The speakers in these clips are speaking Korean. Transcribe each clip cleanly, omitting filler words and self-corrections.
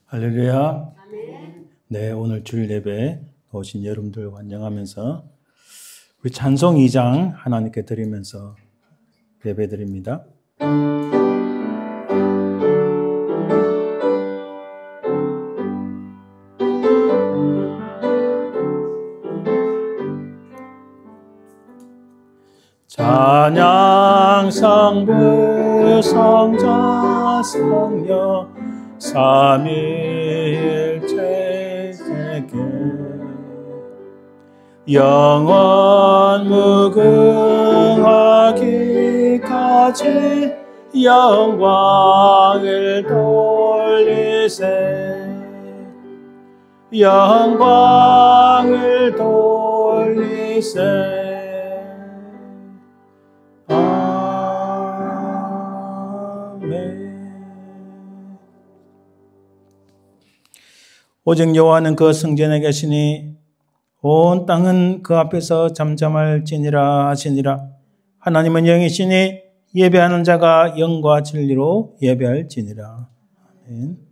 할렐루야. 네, 오늘 주일 예배 오신 여러분들 환영하면서 우리 찬송 2장 하나님께 드리면서 예배 드립니다. 찬양 성부 성자 성령 삼위일체에게 영원 무궁하기까지 영광을 돌리세 영광을 돌리세. 오직 여호와는 그 성전에 계시니 온 땅은 그 앞에서 잠잠할지니라 하시니라. 하나님은 영이시니 예배하는 자가 영과 진리로 예배할지니라. 아멘.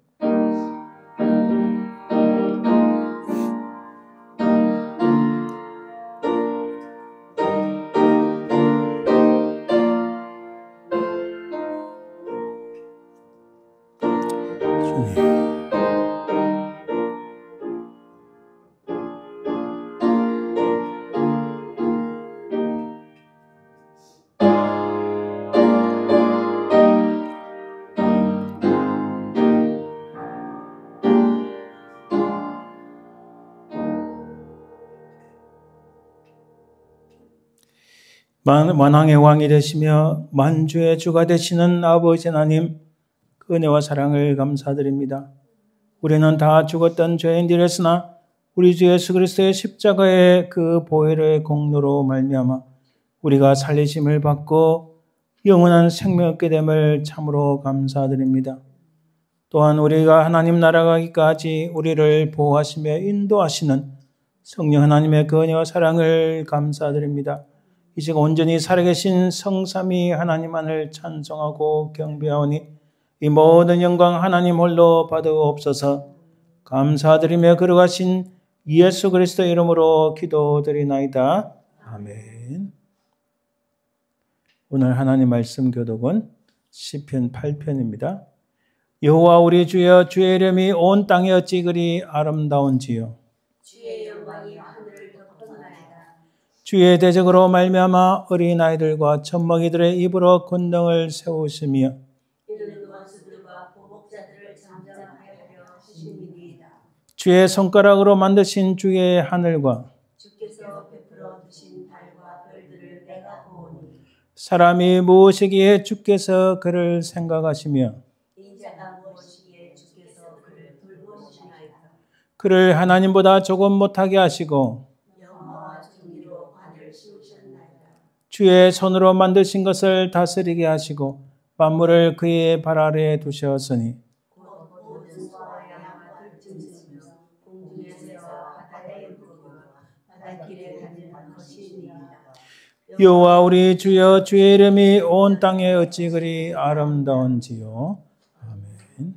만왕의 왕이 되시며 만주의 주가 되시는 아버지 하나님, 그 은혜와 사랑을 감사드립니다. 우리는 다 죽었던 죄인들이었으나 우리 주 예수 그리스도의 십자가의 그 보혈의 공로로 말미암아 우리가 살리심을 받고 영원한 생명 얻게 됨을 참으로 감사드립니다. 또한 우리가 하나님 나라 가기까지 우리를 보호하시며 인도하시는 성령 하나님의 그 은혜와 사랑을 감사드립니다. 이제 온전히 살아계신 성삼위 하나님만을 찬송하고 경배하오니 이 모든 영광 하나님 홀로 받으옵소서. 감사드리며 걸어가신 예수 그리스도의 이름으로 기도드리나이다. 아멘. 오늘 하나님 말씀 교독은 시편 8편입니다. 여호와 우리 주여, 주의 이름이 온 땅에 어찌 그리 아름다운지요. 주의 영광이 하늘을 덮었나이다. 주의 대적으로 말미암아 어린아이들과 젖먹이들의 입으로 군등을 세우시며 이는 원수들과 보복자들을 잠잠하여 하시니이다. 주의 손가락으로 만드신 주의 하늘과 주께서 베풀어 두신 달과 별들을 내가 보오니 사람이 무엇이기에 주께서 그를 생각하시며 인자가 무엇이기에 주께서 그를 돌보시나이다. 그를 하나님보다 조금 못하게 하시고 영화와 정의로 관을 씌우셨나이다. 주의 손으로 만드신 것을 다스리게 하시고 만물을 그의 발 아래에 두셨으니 곧 모든 소와 양과 들짐승이며 공중에서 바다에 물고 바닷길에 다니는 것이니이다. 여호와 우리 주여, 주의 이름이 온 땅에 어찌 그리 아름다운지요. 아멘.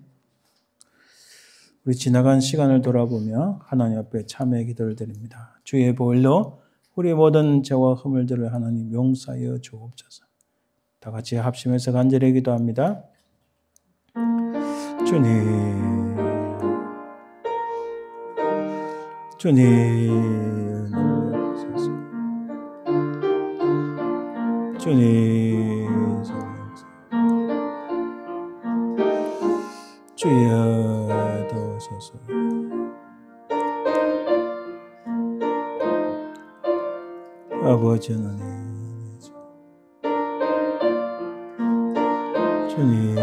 우리 지나간 시간을 돌아보며 하나님 앞에 참회의 기도를 드립니다. 주의 보혈로 우리 모든 죄와 허물들을 하나님 용서하여 주옵소서. 다 같이 합심해서 간절히 기도합니다. 주님, 주여 도우소서. 아버지 하나님, 주님,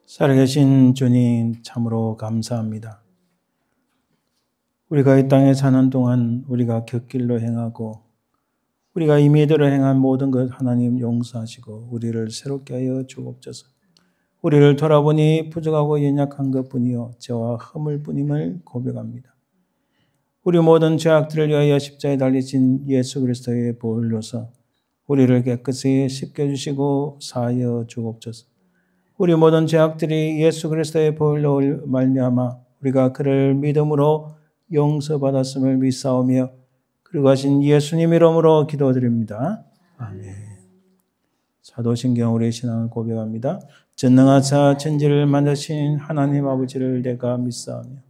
살아계신 주님 참으로 감사합니다. 우리가 이 땅에 사는 동안 우리가 곁길로 행하고 우리가 이미대로 행한 모든 것 하나님 용서하시고 우리를 새롭게 하여 주옵소서. 우리를 돌아보니 부족하고 연약한 것뿐이요 죄와 허물 뿐임을 고백합니다. 우리 모든 죄악들을 위하여 십자가에 달리신 예수 그리스도의 보혈로서 우리를 깨끗이 씻겨주시고 사하여 주옵소서. 우리 모든 죄악들이 예수 그리스도의 보혈로 말미암아 우리가 그를 믿음으로 용서받았음을 믿사오며 그리고 하신 예수님 이름으로 기도드립니다. 아멘. 사도신경 우리의 신앙을 고백합니다. 전능하사 천지를 만드신 하나님 아버지를 내가 믿사오며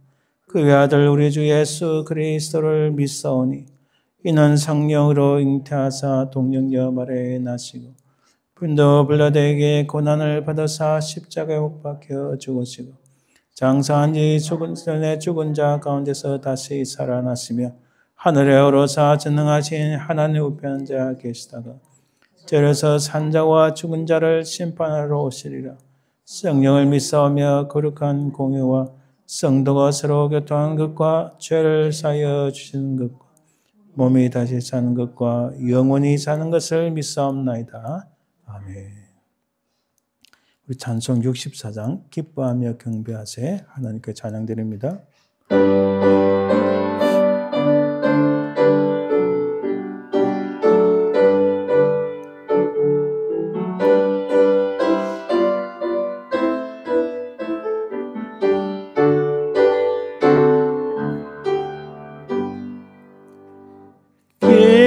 그의 아들 우리 주 예수 그리스도를 믿사오니 이는 성령으로 잉태하사 동정녀 마리아에 나시고 본토 빌라도에게 고난을 받으사 십자가에 못 박혀 죽으시고 장사한 지 죽은 자 가운데서 다시 살아나시며 하늘에 오르사 전능하신 하나님 우편에 앉아 계시다가 저에서 산자와 죽은 자를 심판하러 오시리라. 성령을 믿사오며 거룩한 공유와 성도가 서로 교통하는 것과 죄를 사하여 주시는 것과 몸이 다시 사는 것과 영원히 사는 것을 믿사옵나이다. 아멘. 우리 찬송 64장 기뻐하며 경배하세 하나님께 찬양드립니다.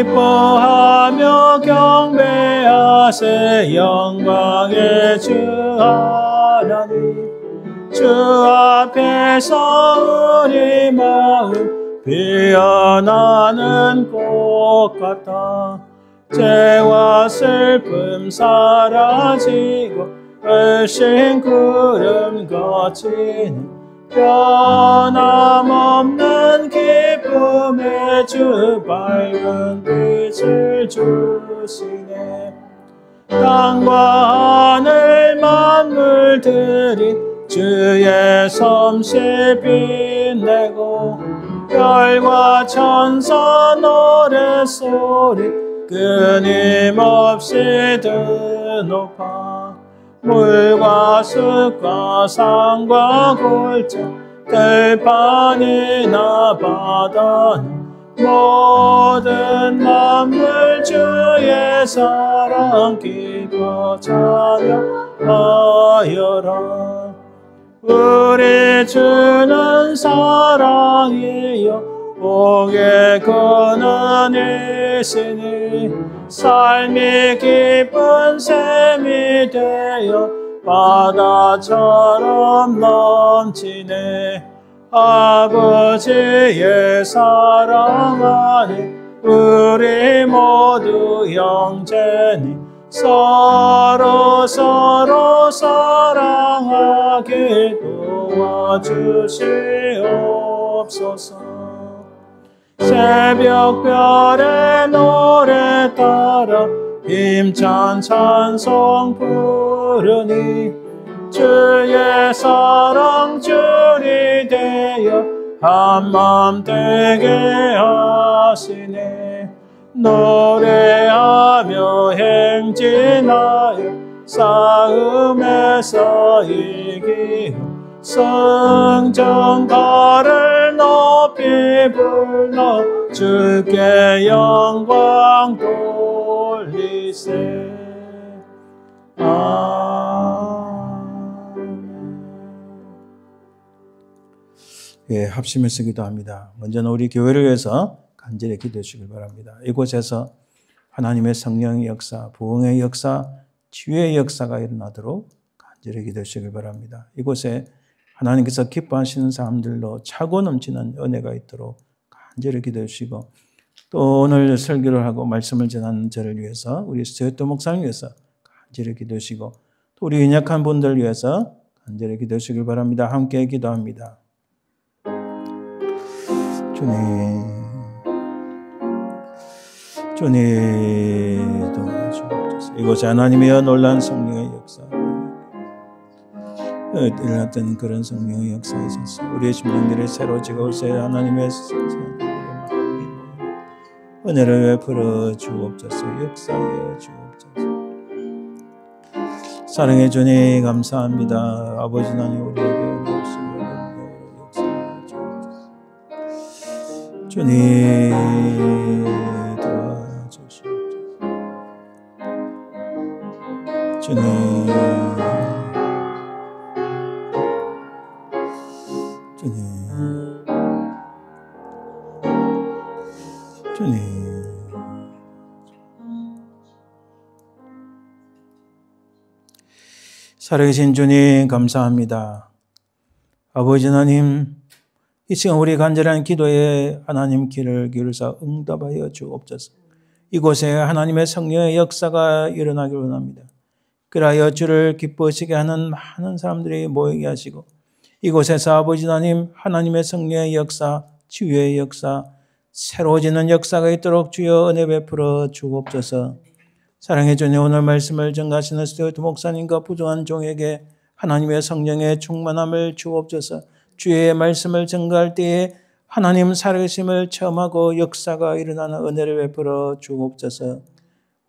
기뻐하며 경배하세 영광의 주 하나님 주 앞에서 우리 마음 피어나는 꽃 같아 죄와 슬픔 사라지고 얼씬 구름 거치는 변함없는 기쁨의 주 밝은 빛을 주시네. 땅과 하늘 만물들이 주의 솜씨 빛내고 별과 천사 노랫소리 끊임없이 드높아 물과 숲과 산과 골짜 들판이나 바다는 모든 만물 주의 사랑 기뻐 찬양하여라. 우리 주는 사랑이요 복의 근원이시니 삶이 기쁜 샘이 되어 바다처럼 넘치네. 아버지의 사랑 안에 우리 모두 형제니 서로 사랑하게 도와주시옵소서. 새벽별의 노래 따라 힘찬 찬송 부르니 주의 사랑 줄이 되어 한마음 되게 하시네. 노래하며 행진하여 싸움에서 이기고 성전가를 높이 불러 주께 영광 돌리세. 예, 합심해서 기도합니다. 먼저는 우리 교회를 위해서 간절히 기도해 주시길 바랍니다. 이곳에서 하나님의 성령의 역사, 부흥의 역사, 치유의 역사가 일어나도록 간절히 기도해 주시길 바랍니다. 이곳에 하나님께서 기뻐하시는 사람들로 차고 넘치는 은혜가 있도록 간절히 기도해 주시고 또 오늘 설교를 하고 말씀을 전하는 저를 위해서 우리 스튜어트 목사님 위해서 간절히 기도해 주시고 또 우리 연약한 분들 위해서 간절히 기도해 주시길 바랍니다. 함께 기도합니다. 주님 도와주옵소서. 이곳에 하나님의 놀라운 성령의 역사 일어났던 그런 성령의 역사에 있어서 우리의 심령들이 새로워지고 하나님의 은혜를 베풀어 주옵소서. 역사하여 주옵소서. 사랑해 주님 감사합니다. 아버지 하나님 우리에게 은혜 없으며 능력으로 역사하여 주옵소서. 주님 도와주시옵소서. 주님 살아계신 주님 감사합니다. 아버지 하나님 이 시간 우리 간절한 기도에 하나님 귀를 기울여서 응답하여 주옵소서. 이곳에 하나님의 성령의 역사가 일어나길 원합니다. 그리하여 주를 기뻐하시게 하는 많은 사람들이 모이게 하시고 이곳에서 아버지 하나님 하나님의 성령의 역사, 치유의 역사, 새로워지는 역사가 있도록 주여 은혜 베풀어 주옵소서. 사랑해 주님 오늘 말씀을 전가하시는 스튜어트 목사님과 부족한 종에게 하나님의 성령의 충만함을 주옵소서. 주의 말씀을 전가할 때에 하나님 살아계심을 체험하고 역사가 일어나는 은혜를 베풀어 주옵소서.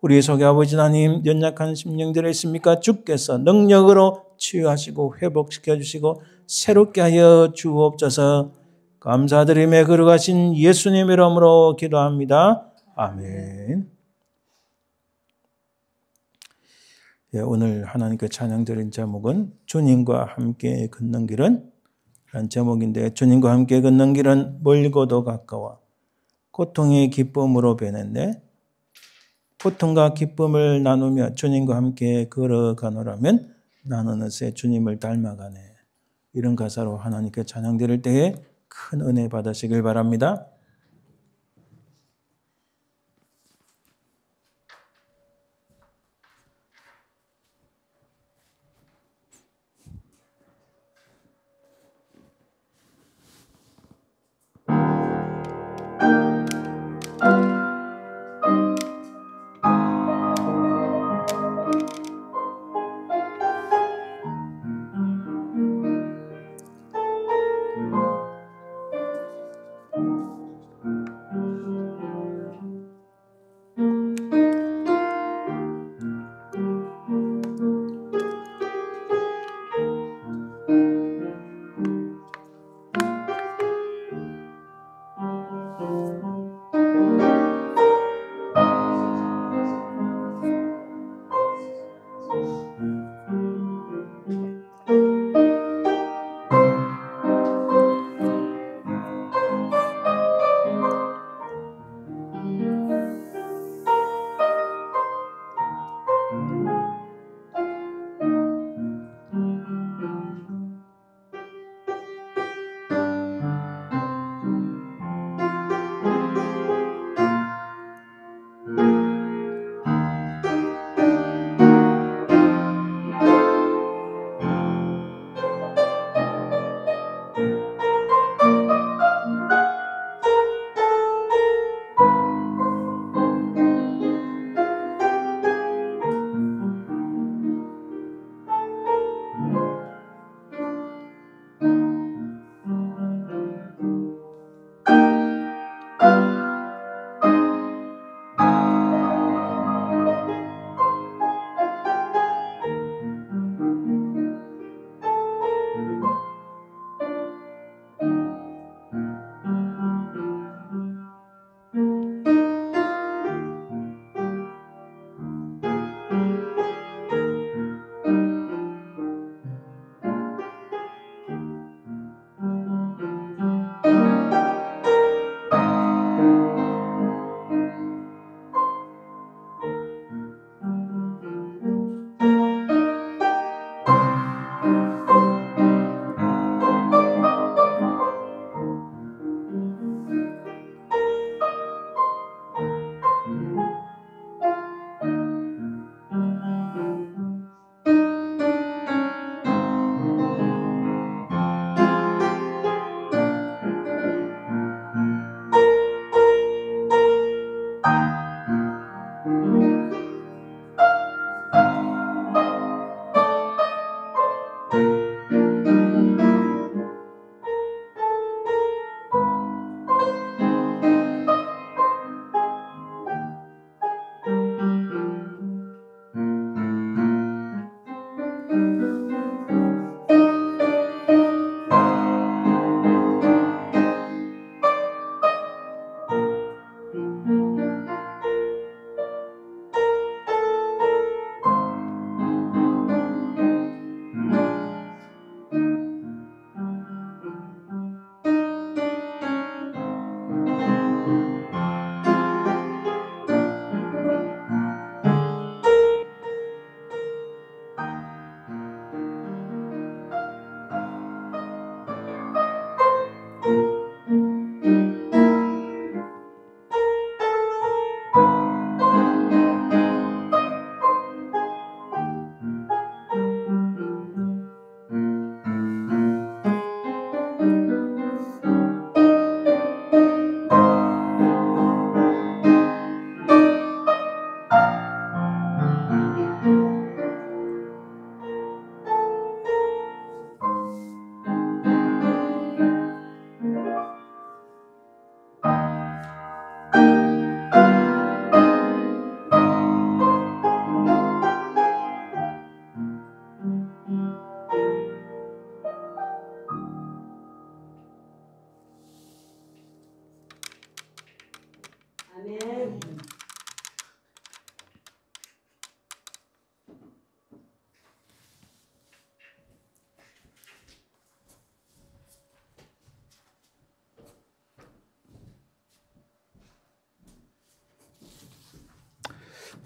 우리 속에 아버지 하나님 연약한 심령들이 있습니까? 주께서 능력으로 치유하시고 회복시켜 주시고 새롭게 하여 주옵소서. 감사드리며 걸어가신 예수님 이름으로 기도합니다. 아멘. 예, 오늘 하나님께 찬양드린 제목은 주님과 함께 걷는 길은 라는 제목인데 주님과 함께 걷는 길은 멀고도 가까워 고통이 기쁨으로 변했네. 고통과 기쁨을 나누며 주님과 함께 걸어가노라면 나는 어느새 주님을 닮아가네. 이런 가사로 하나님께 찬양드릴 때에 큰 은혜 받으시길 바랍니다.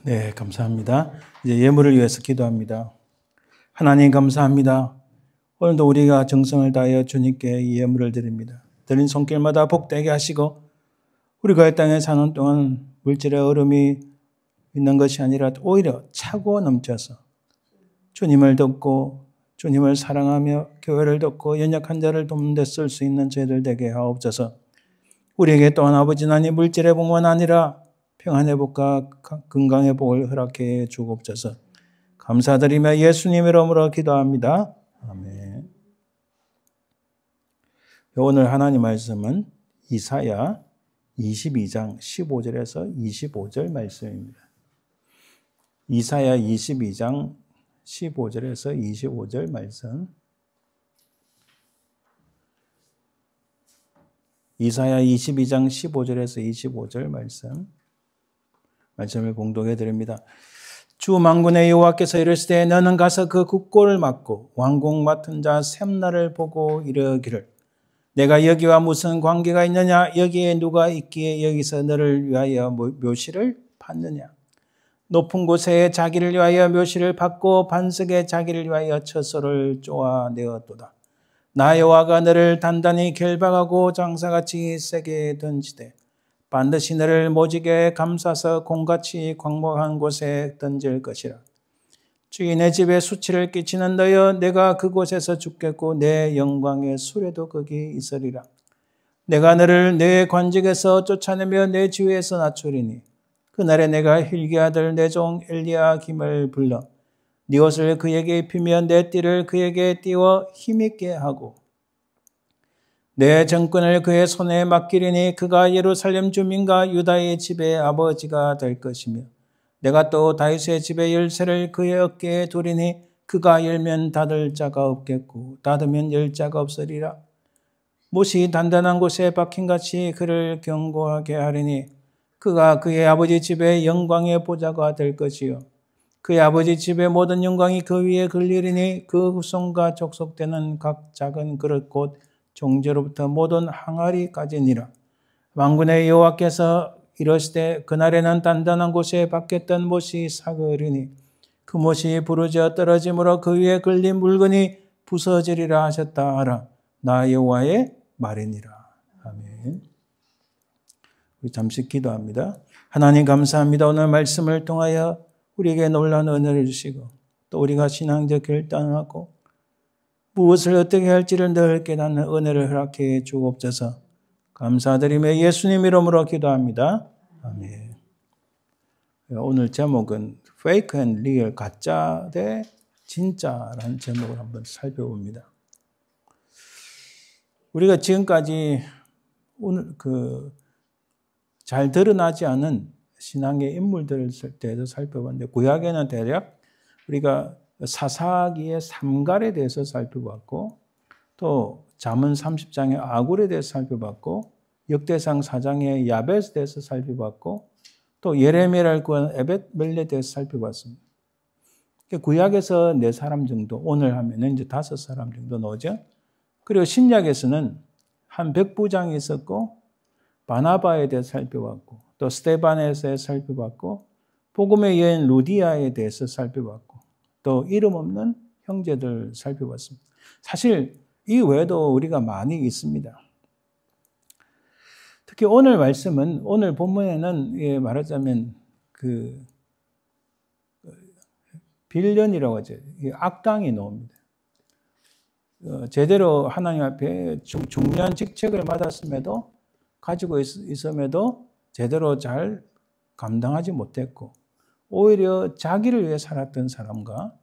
네, 감사합니다. 이제 예물을 위해서 기도합니다. 하나님 감사합니다. 오늘도 우리가 정성을 다하여 주님께 이 예물을 드립니다. 드린 손길마다 복되게 하시고 우리가 이 땅에 사는 동안 물질의 얼음이 있는 것이 아니라 오히려 차고 넘쳐서 주님을 돕고 주님을 사랑하며 교회를 돕고 연약한 자를 돕는 데 쓸 수 있는 저희들 되게 하옵소서. 우리에게 또한 아버지 하나님 물질의 복만 아니라 평안의 복과 건강의 복을 허락해 주옵소서. 감사드리며 예수님 이름으로 기도합니다. 아멘. 오늘 하나님 말씀은 이사야 22장 15절에서 25절 말씀입니다. 이사야 22장 15절에서 25절 말씀. 이사야 22장 15절에서 25절 말씀을 봉독해 드립니다. 주 만군의 여호와께서 이르시되 너는 가서 그 국고를 막고 왕궁 맡은 자 셈나를 보고 이르기를 내가 여기와 무슨 관계가 있느냐 여기에 누가 있기에 여기서 너를 위하여 묘시를 받느냐 높은 곳에 자기를 위하여 묘시를 받고 반석에 자기를 위하여 처소를 쪼아내었도다. 나 여호와가 너를 단단히 결박하고 장사같이 세게 던지되 반드시 너를 모지게 감싸서 공같이 광목한 곳에 던질 것이라. 주인의 집에 수치를 끼치는 너여 내가 그곳에서 죽겠고 내 영광의 수레도 거기 있으리라. 내가 너를 내 관직에서 쫓아내며 내 지위에서 낮추리니 그날에 내가 힐기 아들 내 종 엘리야김을 불러 네 옷을 그에게 입히며 내 띠를 그에게 띄워 힘있게 하고 내 정권을 그의 손에 맡기리니 그가 예루살렘 주민과 유다의 집의 아버지가 될 것이며 내가 또 다윗의 집의 열쇠를 그의 어깨에 두리니 그가 열면 닫을 자가 없겠고 닫으면 열 자가 없으리라. 못이 단단한 곳에 박힌같이 그를 견고하게 하리니 그가 그의 아버지 집의 영광의 보좌가 될 것이요 그의 아버지 집의 모든 영광이 그 위에 걸리리니 그 후손과 족속되는 각 작은 그릇 곧 종제로부터 모든 항아리까지니라. 만군의 여호와께서 이르시되 그날에는 단단한 곳에 박혔던 못이 사그리니 그 못이 부러져 떨어짐으로 그 위에 걸린 물건이 부서지리라 하셨다 하라. 나 여호와의 말이니라. 아멘. 우리 잠시 기도합니다. 하나님 감사합니다. 오늘 말씀을 통하여 우리에게 놀라운 은혜를 주시고 또 우리가 신앙적 결단하고 무엇을 어떻게 할지를 늘 깨닫는 은혜를 허락해 주옵소서. 감사드리며 예수님 이름으로 기도합니다. 아멘. 오늘 제목은 Fake and Real, 가짜 대 진짜라는 제목을 한번 살펴봅니다. 우리가 지금까지 오늘 잘 드러나지 않은 신앙의 인물들에 대해서 살펴봤는데 구약에는 대략 우리가 사사기의 삼갈에 대해서 살펴봤고 또 잠언 30장의 아굴에 대해서 살펴봤고 역대상 4장의 야벳에 대해서 살펴봤고 또 예레미야를 구한 에벳멜레에 대해서 살펴봤습니다. 구약에서 4사람 정도, 오늘 하면은 이제 5사람 정도 나오죠. 그리고 신약에서는 한 백부장이 있었고 바나바에 대해서 살펴봤고 또 스데반에 대해서 살펴봤고 복음의 여인 루디아에 대해서 살펴봤고 또 이름 없는 형제들 살펴봤습니다. 사실 이 외에도 우리가 많이 있습니다. 특히 오늘 말씀은 오늘 본문에는 말하자면 빌런이라고 하죠. 악당이 나옵니다. 제대로 하나님 앞에 중요한 직책을 받았음에도 가지고 있음에도 제대로 잘 감당하지 못했고 오히려 자기를 위해 살았던 사람과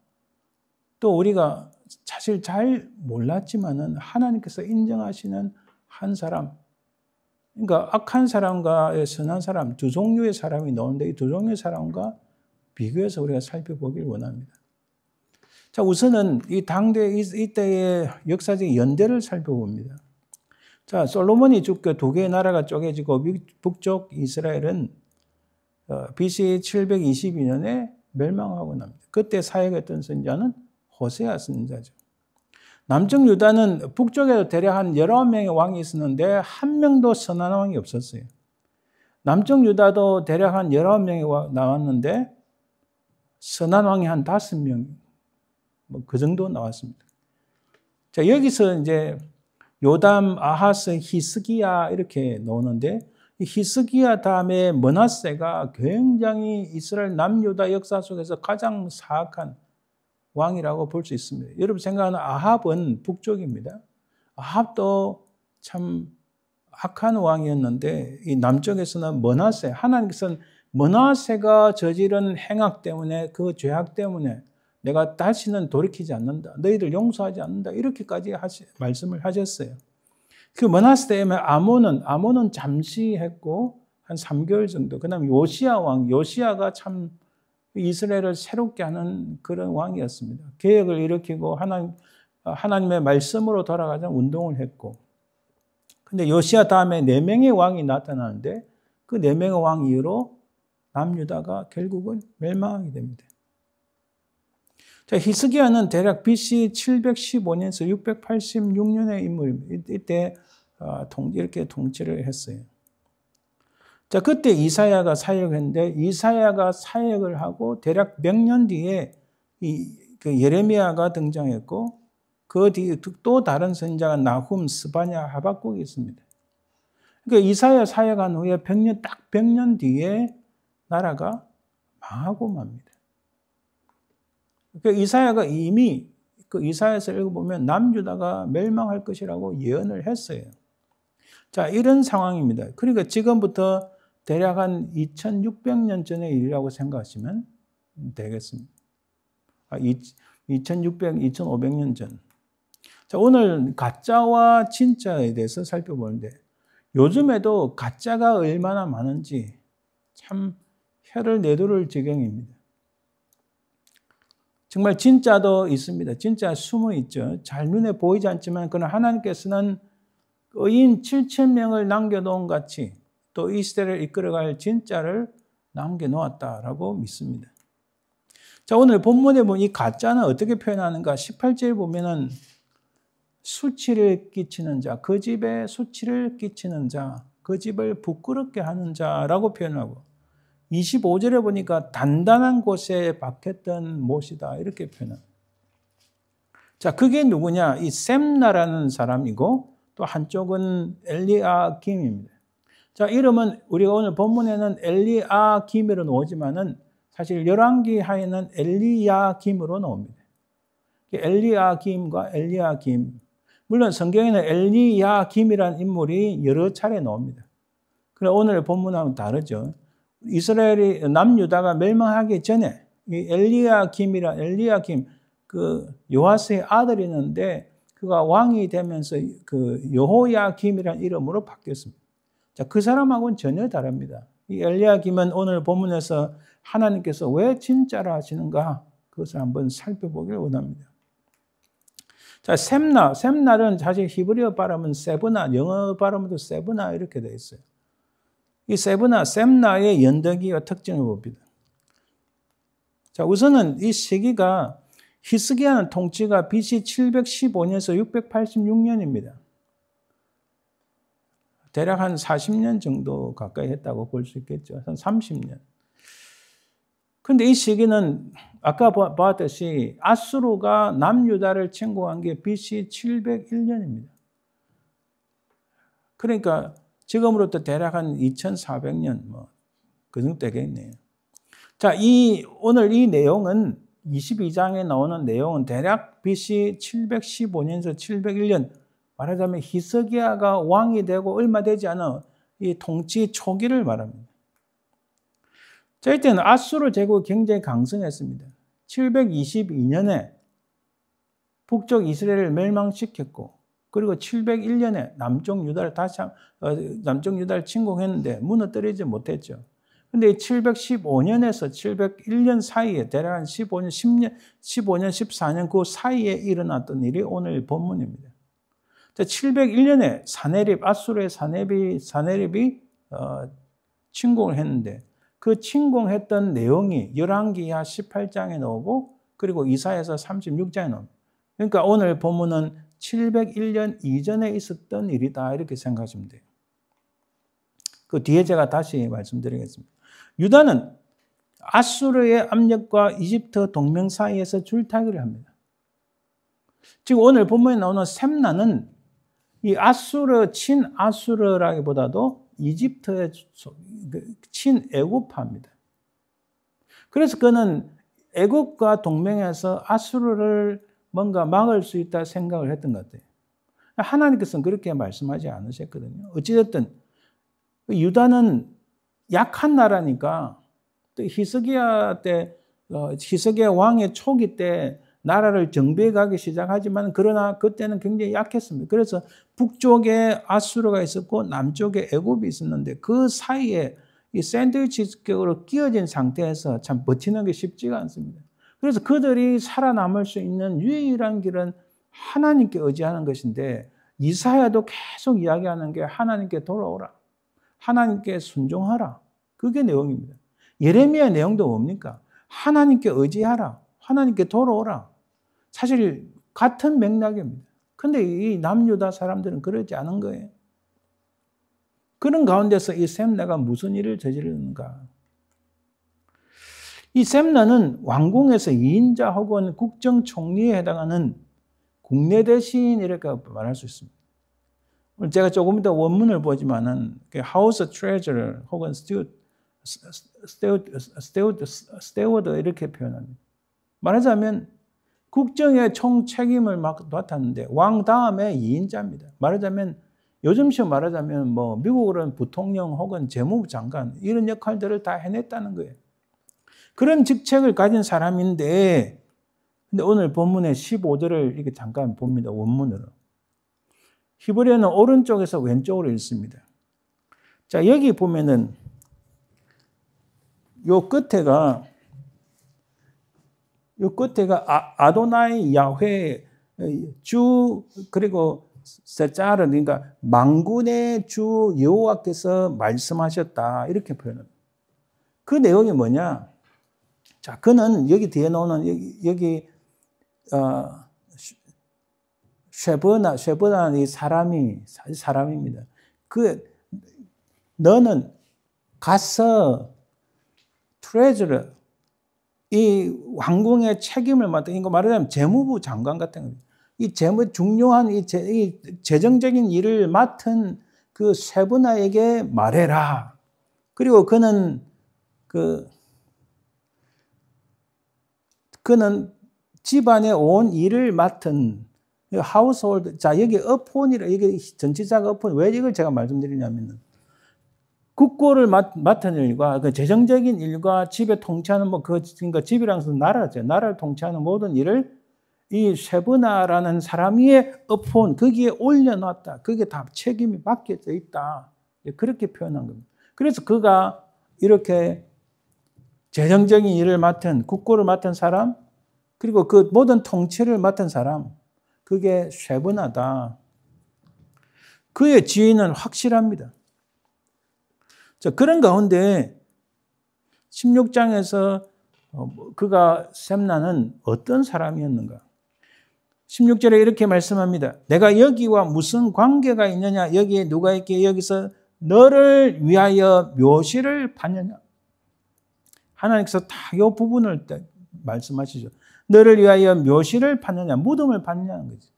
또 우리가 사실 잘 몰랐지만은 하나님께서 인정하시는 한 사람, 그러니까 악한 사람과 선한 사람 두 종류의 사람이 나오는데 이 두 종류의 사람과 비교해서 우리가 살펴보길 원합니다. 자, 우선은 이 당대 이때의 역사적 연대를 살펴봅니다. 자, 솔로몬이 죽고 두 개의 나라가 쪼개지고 북쪽 이스라엘은 BC 722년에 멸망하고 납니다. 그때 사역했던 선지자는 호세아 선지자죠. 남쪽 유다는 북쪽에도 대략 한 19명의 왕이 있었는데 한 명도 선한 왕이 없었어요. 남쪽 유다도 대략 한 19명이 나왔는데 선한 왕이 한 5명, 뭐 그 정도 나왔습니다. 자, 여기서 이제 요담, 아하스, 히스기야 이렇게 나오는데 이 히스기야 다음에 므낫세가 굉장히 이스라엘 남유다 역사 속에서 가장 사악한 왕이라고 볼 수 있습니다. 여러분 생각하는 아합은 북쪽입니다. 아합도 참 악한 왕이었는데 이 남쪽에서는 므낫세, 하나님께서는 므낫세가 저지른 행악 때문에 그 죄악 때문에 내가 다시는 돌이키지 않는다. 너희들 용서하지 않는다. 이렇게까지 말씀을 하셨어요. 그 므낫세 때문에 아몬은 잠시 했고 한 3개월 정도. 그다음에 요시야 왕, 요시야가 참 이스라엘을 새롭게 하는 그런 왕이었습니다. 개혁을 일으키고 하나님의 말씀으로 돌아가자는 운동을 했고. 근데 요시야 다음에 4명의 왕이 나타나는데 그 4명의 왕 이후로 남유다가 결국은 멸망하게 됩니다. 자, 히스기야는 대략 BC 715년에서 686년의 인물입니다. 이때 이렇게 통치를 했어요. 자, 그때 이사야가 사역했는데 이사야가 사역을 하고 대략 몇 년 뒤에 그 예레미야가 등장했고 그 뒤에 또 다른 선지자가 나훔, 스바냐, 하박국이 있습니다. 그러니까 이사야 사역한 후에 딱 100년 뒤에 나라가 망하고 맙니다. 그러니까 이사야가 이미 그 이사야서 읽어보면 남유다가 멸망할 것이라고 예언을 했어요. 자, 이런 상황입니다. 그러니까 지금부터 대략 한 2600년 전의 일이라고 생각하시면 되겠습니다. 2600, 2500년 전. 자, 오늘 가짜와 진짜에 대해서 살펴보는데 요즘에도 가짜가 얼마나 많은지 참 혀를 내두를 지경입니다. 정말 진짜도 있습니다. 진짜 숨어 있죠. 잘 눈에 보이지 않지만 그러나 하나님께서는 의인 7,000명을 남겨놓은 같이 또 이스라엘을 이끌어갈 진짜를 남겨놓았다라고 믿습니다. 자, 오늘 본문에 보면 이 가짜는 어떻게 표현하는가? 18절 보면은 수치를 끼치는 자, 그 집에 수치를 끼치는 자, 그 집을 부끄럽게 하는 자라고 표현하고 25절에 보니까 단단한 곳에 박혔던 못이다 이렇게 표현합니다. 자, 그게 누구냐? 이 셈나라는 사람이고 또 한쪽은 엘리아김입니다. 자, 이름은 우리가 오늘 본문에는 엘리아김으로 나오지만은 사실 열왕기 하에는 엘리야김으로 나옵니다. 엘리야김과 엘리야김. 물론 성경에는 엘리야김이라는 인물이 여러 차례 나옵니다. 그러나 오늘 본문하고는 다르죠. 이스라엘이 남유다가 멸망하기 전에 이 엘리야김 그 요아스의 아들이 있는데 그가 왕이 되면서 그 여호야김이라는 이름으로 바뀌었습니다. 자, 그 사람하고는 전혀 다릅니다. 이 엘리야김은 오늘 본문에서 하나님께서 왜 진짜라 하시는가 그것을 한번 살펴보길 원합니다. 자, 셈날은 사실 히브리어 발음은 세브나, 영어 발음도 세브나 이렇게 되어 있어요. 이 셈나의 연덕이와 특징을 봅니다. 자, 우선은 이 시기가 히스기야는 통치가 BC 715년에서 686년입니다. 대략 한 40년 정도 가까이 했다고 볼 수 있겠죠. 한 30년. 근데 이 시기는 아까 봤듯이 아수르가 남유다를 침공한 게 BC 701년입니다. 그러니까 지금으로부터 대략 한 2400년 그 정도 되겠네요. 자, 오늘 이 내용은 22장에 나오는 내용은 대략 BC 715년에서 701년 말하자면 히스기야가 왕이 되고 얼마 되지 않은 이 통치 초기를 말합니다. 자, 이때는 아수르 제국이 굉장히 강성했습니다. 722년에 북쪽 이스라엘을 멸망시켰고 그리고 701년에 남쪽 유다를 침공했는데 무너뜨리지 못했죠. 근데 715년에서 701년 사이에 대략 한 15년, 14년 그 사이에 일어났던 일이 오늘 본문입니다. 701년에 아수르의 사네립이 침공을 했는데 그 침공했던 내용이 열왕기하 18장에 나오고 그리고 이사야서 36장에 나옵니다. 그러니까 오늘 본문은 701년 이전에 있었던 일이다 이렇게 생각하시면 돼요. 그 뒤에 제가 다시 말씀드리겠습니다. 유다는 아수르의 압력과 이집트 동맹 사이에서 줄타기를 합니다. 지금 오늘 본문에 나오는 셈나는 이 아수르, 친아수르라기보다도 이집트의 친애국파입니다. 그래서 그는 애국과 동맹해서 아수르를 뭔가 막을 수 있다 생각을 했던 것 같아요. 하나님께서는 그렇게 말씀하지 않으셨거든요. 어찌됐든 유다는 약한 나라니까 또 히스기야 왕의 초기 때 나라를 정비해 가기 시작하지만 그러나 그때는 굉장히 약했습니다. 그래서 북쪽에 아수르가 있었고 남쪽에 애굽이 있었는데 그 사이에 이 샌드위치격으로 끼어진 상태에서 참 버티는 게 쉽지가 않습니다. 그래서 그들이 살아남을 수 있는 유일한 길은 하나님께 의지하는 것인데 이사야도 계속 이야기하는 게 하나님께 돌아오라. 하나님께 순종하라. 그게 내용입니다. 예레미야 내용도 뭡니까? 하나님께 의지하라. 하나님께 돌아오라. 사실 같은 맥락입니다. 근데 이 남유다 사람들은 그러지 않은 거예요. 그런 가운데서 이 셈나가 무슨 일을 저지르는가? 이 셈나는 왕궁에서 2인자 혹은 국정총리에 해당하는 국내 대신이라고 말할 수 있습니다. 제가 조금 이따 원문을 보지만은 하우스 트레저러 혹은 스테워드 이렇게 표현합니다. 말하자면 국정의 총 책임을 맡았는데 왕 다음에 2인자입니다. 말하자면 요즘식 말하자면 뭐 미국으로는 부통령 혹은 재무부 장관 이런 역할들을 다 해냈다는 거예요. 그런 직책을 가진 사람인데 근데 오늘 본문의 15절을 이렇게 잠깐 봅니다. 원문으로. 히브리어는 오른쪽에서 왼쪽으로 읽습니다. 자, 여기 보면은 요 끝에가 아도나이 야훼 주 그리고 세자르 그러니까 만군의 주 여호와께서 말씀하셨다 이렇게 표현합니다. 그 내용이 뭐냐? 자, 그는 여기 뒤에 나오는 여기 쉐브나는 이 사람입니다. 너는 가서 트레저러 이 왕궁의 책임을 맡은 이거 말하자면 재무부 장관 같은 겁니다. 이 중요한 이 재정적인 일을 맡은 그 쉐브나에게 말해라. 그리고 그는 집안의 온 일을 맡은 하우스홀드. 자, 여기 어폰이라 이게 전치사가 어폰. 왜 이걸 제가 말씀드리냐면은 국고를 맡은 일과 그 재정적인 일과 집에 통치하는 그러니까 집이랑 나라죠. 나라를 통치하는 모든 일을 이 쉐브나라는 사람 위에 어폰 거기에 올려놨다. 그게 다 책임이 맡겨져 있다. 그렇게 표현한 겁니다. 그래서 그가 이렇게 재정적인 일을 맡은 국고를 맡은 사람 그리고 그 모든 통치를 맡은 사람 그게 쉐브나다. 그의 지위는 확실합니다. 자, 그런 가운데 16장에서 그가 셈나는 어떤 사람이었는가? 16절에 이렇게 말씀합니다. 내가 여기와 무슨 관계가 있느냐? 여기에 누가 있기에 여기서 너를 위하여 묘시를 받느냐? 하나님께서 다 이 부분을 말씀하시죠. 너를 위하여 묘시를 받느냐? 무덤을 받느냐는 거죠.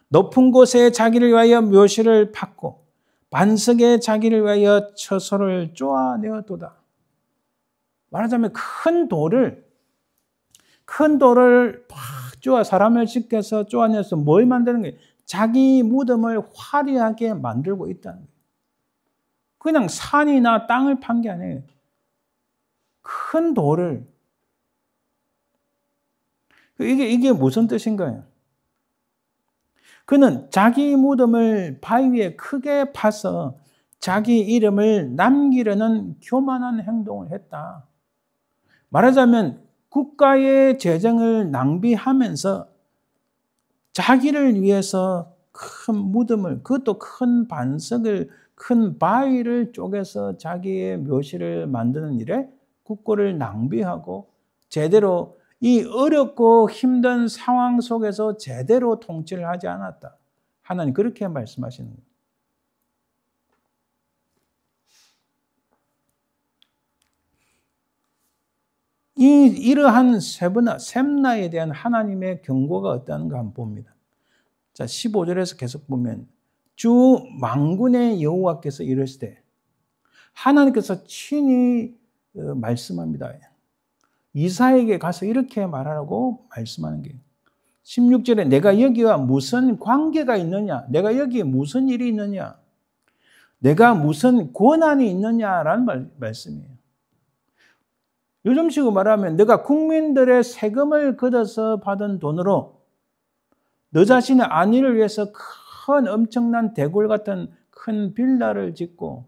높은 곳에 자기를 위하여 묘시를 받고 반석에 자기를 위하여 처소를 쪼아내었도다. 말하자면 큰 돌을 팍 사람을 시켜서 쪼아내서 뭘 만드는 거예요? 자기 무덤을 화려하게 만들고 있다는 거예요. 그냥 산이나 땅을 판 게 아니에요. 큰 돌을. 이게 무슨 뜻인가요? 그는 자기 무덤을 바위 위에 크게 파서 자기 이름을 남기려는 교만한 행동을 했다. 말하자면 국가의 재정을 낭비하면서 자기를 위해서 큰 무덤을, 그것도 큰 반석을, 큰 바위를 쪼개서 자기의 묘실을 만드는 일에 국고를 낭비하고 제대로 이 어렵고 힘든 상황 속에서 제대로 통치를 하지 않았다. 하나님 그렇게 말씀하시는 거예요. 이러한 셈나에 대한 하나님의 경고가 어떠한가 한번 봅니다. 자, 15절에서 계속 보면 주 만군의 여호와께서 이르시되, 하나님께서 친히 말씀합니다. 이사에게 가서 이렇게 말하라고 말씀하는 게 16절에 내가 여기와 무슨 관계가 있느냐, 내가 여기에 무슨 일이 있느냐, 내가 무슨 권한이 있느냐라는 말씀이에요. 요즘식으로 말하면 내가 국민들의 세금을 걷어서 받은 돈으로 너 자신의 안위를 위해서 큰 엄청난 대궐 같은 큰 빌라를 짓고